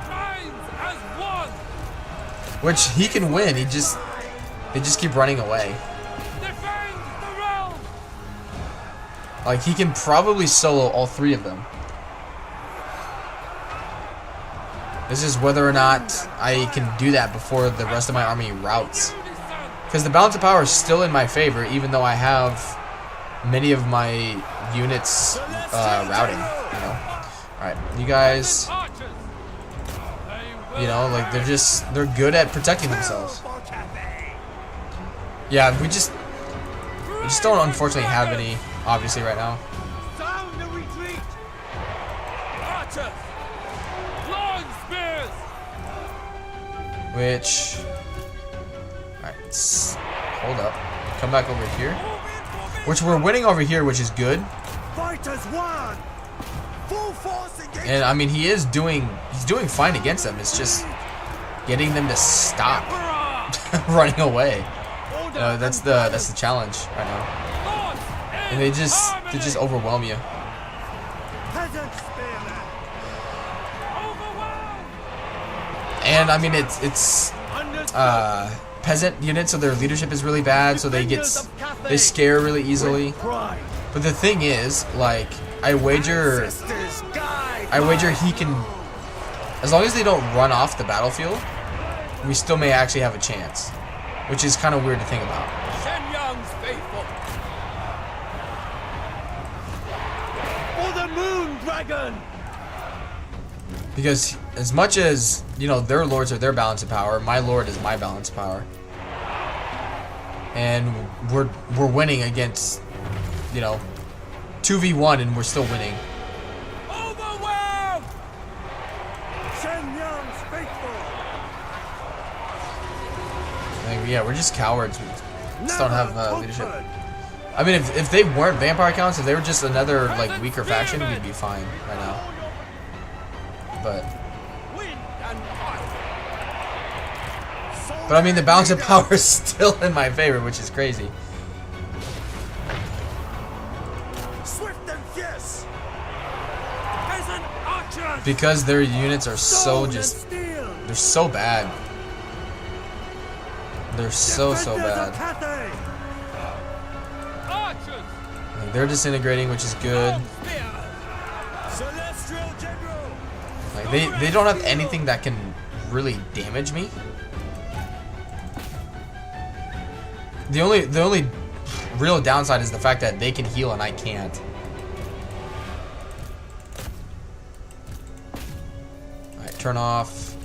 Speaker 3: Minds as one.
Speaker 1: Which he can win. They just keep running away.
Speaker 3: Defend the realm.
Speaker 1: Like he can probably solo all three of them. This is whether or not I can do that before the rest of my army routs. Because the balance of power is still in my favor, even though I have many of my units routing, you know. Alright, you guys You know, like they're good at protecting themselves. Yeah, we just don't unfortunately have any, obviously, right now.
Speaker 3: Sound the retreat! Archers! Long spears!
Speaker 1: Which, alright, hold up. Come back over here. Which we're winning over here, which is good.
Speaker 7: Fighters won! Full force engagement!
Speaker 1: And I mean, he's doing fine against them. It's just getting them to stop running away. That's the challenge right now. And they just overwhelm you.
Speaker 7: Peasant spearmen!
Speaker 1: And I mean, it's peasant units, so their leadership is really bad, so they scare really easily. But the thing is, like, I wager he can, as long as they don't run off the battlefield, we still may actually have a chance, which is kind of weird to think about.
Speaker 3: Shenyang's faithful.
Speaker 7: For the moon dragon!
Speaker 1: Because as much as, you know, their lords are their balance of power, my lord is my balance of power. And we're winning against, you know, 2v1, and we're still winning.
Speaker 3: Overwhelmed!
Speaker 7: Shenyang's faithful!
Speaker 1: Like, yeah, we're just cowards. We just don't have leadership. I mean, if they weren't vampire counts, if they were just another, like, weaker faction, we'd be fine right now. But I mean, the balance of power is still in my favor, which is crazy.
Speaker 7: Swift and fierce!
Speaker 3: Peasant archers!
Speaker 1: Because their units are so they're so bad. They're so bad.
Speaker 7: Cathay!
Speaker 3: Archers!
Speaker 1: Like, they're disintegrating, which is good.
Speaker 3: Long spears!
Speaker 7: Celestial General!
Speaker 1: Like they don't have anything that can really damage me. The only real downside is the fact that they can heal and I can't. Alright, turn off.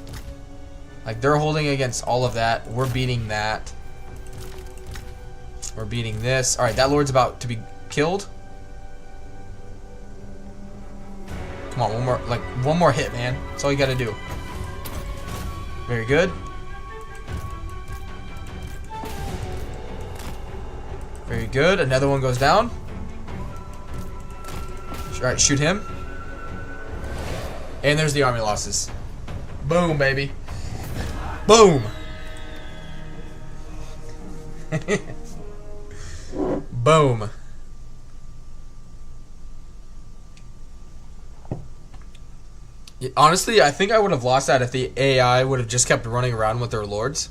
Speaker 1: Like, they're holding against all of that. We're beating that. We're beating this. Alright, that lord's about to be killed. Come on, one more hit, man. That's all you gotta do. Very good. Very good. Another one goes down. Alright, shoot him. And there's the army losses. Boom, baby. Boom. Boom. Honestly, I think I would have lost that if the AI would have just kept running around with their lords.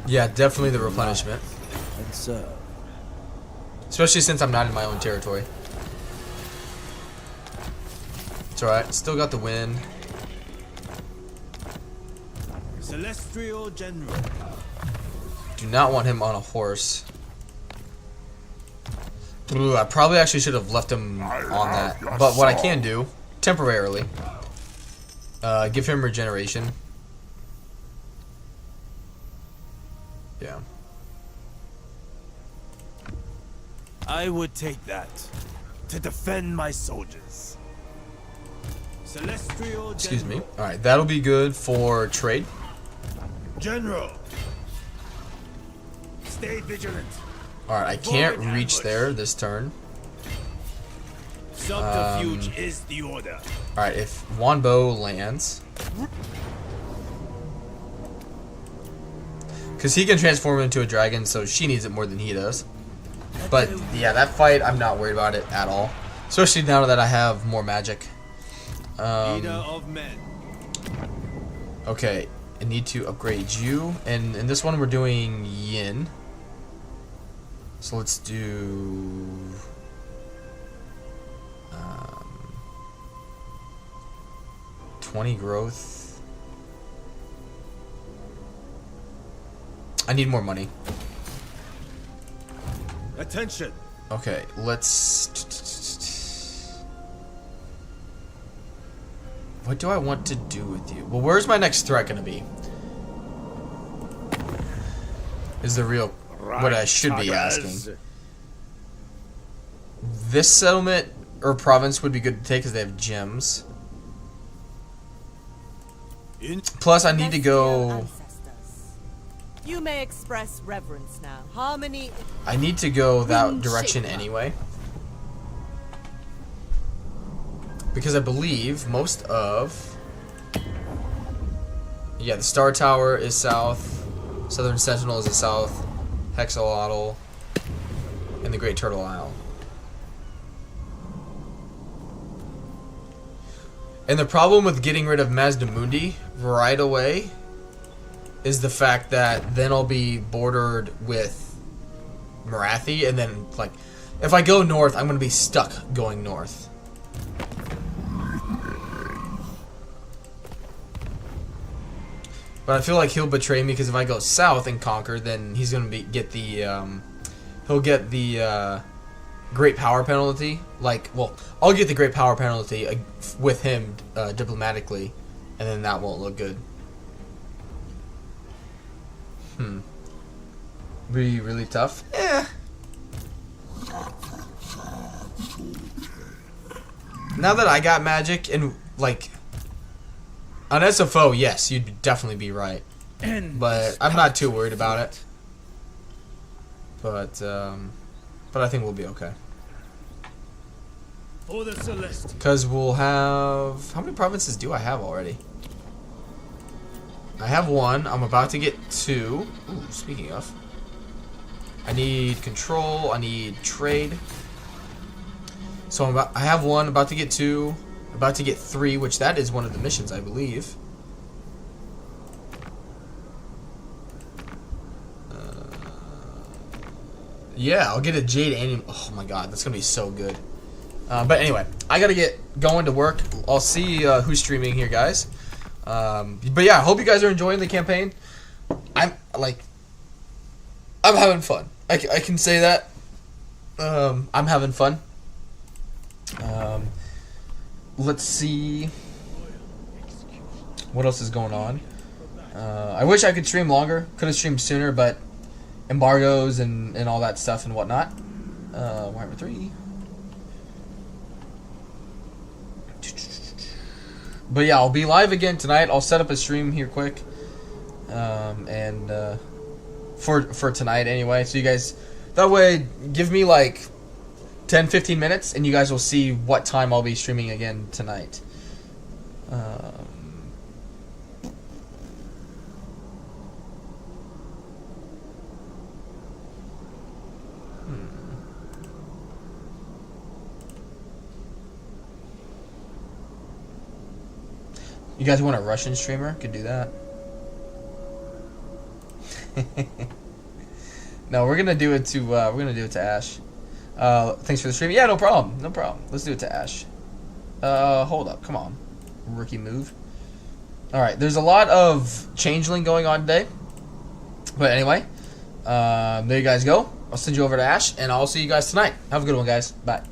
Speaker 1: Yeah, definitely the replenishment.
Speaker 2: And so,
Speaker 1: Especially since I'm not in my own territory. It's alright, still got the win.
Speaker 2: Celestial General.
Speaker 1: Do not want him on a horse. Ooh, I probably actually should have left him on that. But what I can do, temporarily, give him regeneration. Yeah.
Speaker 2: I would take that to defend my soldiers. Celestial
Speaker 1: Excuse me.
Speaker 2: General.
Speaker 1: Alright, that'll be good for trade.
Speaker 7: General! Stay vigilant.
Speaker 1: Alright, I can't reach there this turn.
Speaker 2: Subterfuge is the order.
Speaker 1: Alright, if Yuan Bo lands, because he can transform into a dragon, so she needs it more than he does. But yeah, that fight, I'm not worried about it at all. Especially now that I have more magic.
Speaker 2: Leader of men.
Speaker 1: Okay, I need to upgrade you. And in this one, we're doing yin. So let's do... 20 growth. I need more money.
Speaker 7: Attention.
Speaker 1: Okay, let's... What do I want to do with you? Well, where's my next threat going to be? Is the real... what I should be asking. This settlement or province would be good to take because they have gems. Plus, I need to go...
Speaker 4: You may express reverence now. Harmony.
Speaker 1: I need to go that direction anyway. Because I believe most of... Yeah, the Star Tower is south. Southern Sentinel is the south. Hexalotl. And the Great Turtle Isle. And the problem with getting rid of Mazdamundi right away is the fact that then I'll be bordered with Marathi, and then, like, if I go north, I'm going to be stuck going north. But I feel like he'll betray me, because if I go south and conquer, then he's going to get the, he'll get the, great power penalty. Like, well, I'll get the great power penalty with him, diplomatically, and then that won't look good. Be really tough? Yeah. Now that I got magic and, like, on SFO, yes, you'd definitely be right. But I'm not too worried about it. But I think we'll be okay.
Speaker 7: For the Celeste.
Speaker 1: Because we'll have... How many provinces do I have already? I have 1. I'm about to get 2. Ooh, speaking of. I need control. I need trade. So I have 1. About to get 2. About to get 3, which that is one of the missions, I believe. Yeah, I'll get a Jade Annual. Oh my god, that's going to be so good. But anyway, I got to get going to work. I'll see who's streaming here, guys. But yeah, I hope you guys are enjoying the campaign. I'm having fun. I can say that. I'm having fun. Let's see what else is going on. I wish I could stream longer. Could have streamed sooner, but embargoes and all that stuff and whatnot. Warhammer 3. But yeah, I'll be live again tonight. I'll set up a stream here quick, and for tonight anyway. So you guys, that way, give me like 10-15 minutes, and you guys will see what time I'll be streaming again tonight. You guys want a Russian streamer? Could do that. No, we're gonna do it to Ash. Thanks for the stream. Yeah, no problem. No problem. Let's do it to Ash. Hold up. Come on. Rookie move. Alright, there's a lot of changeling going on today. But anyway, there you guys go. I'll send you over to Ash, and I'll see you guys tonight. Have a good one, guys. Bye.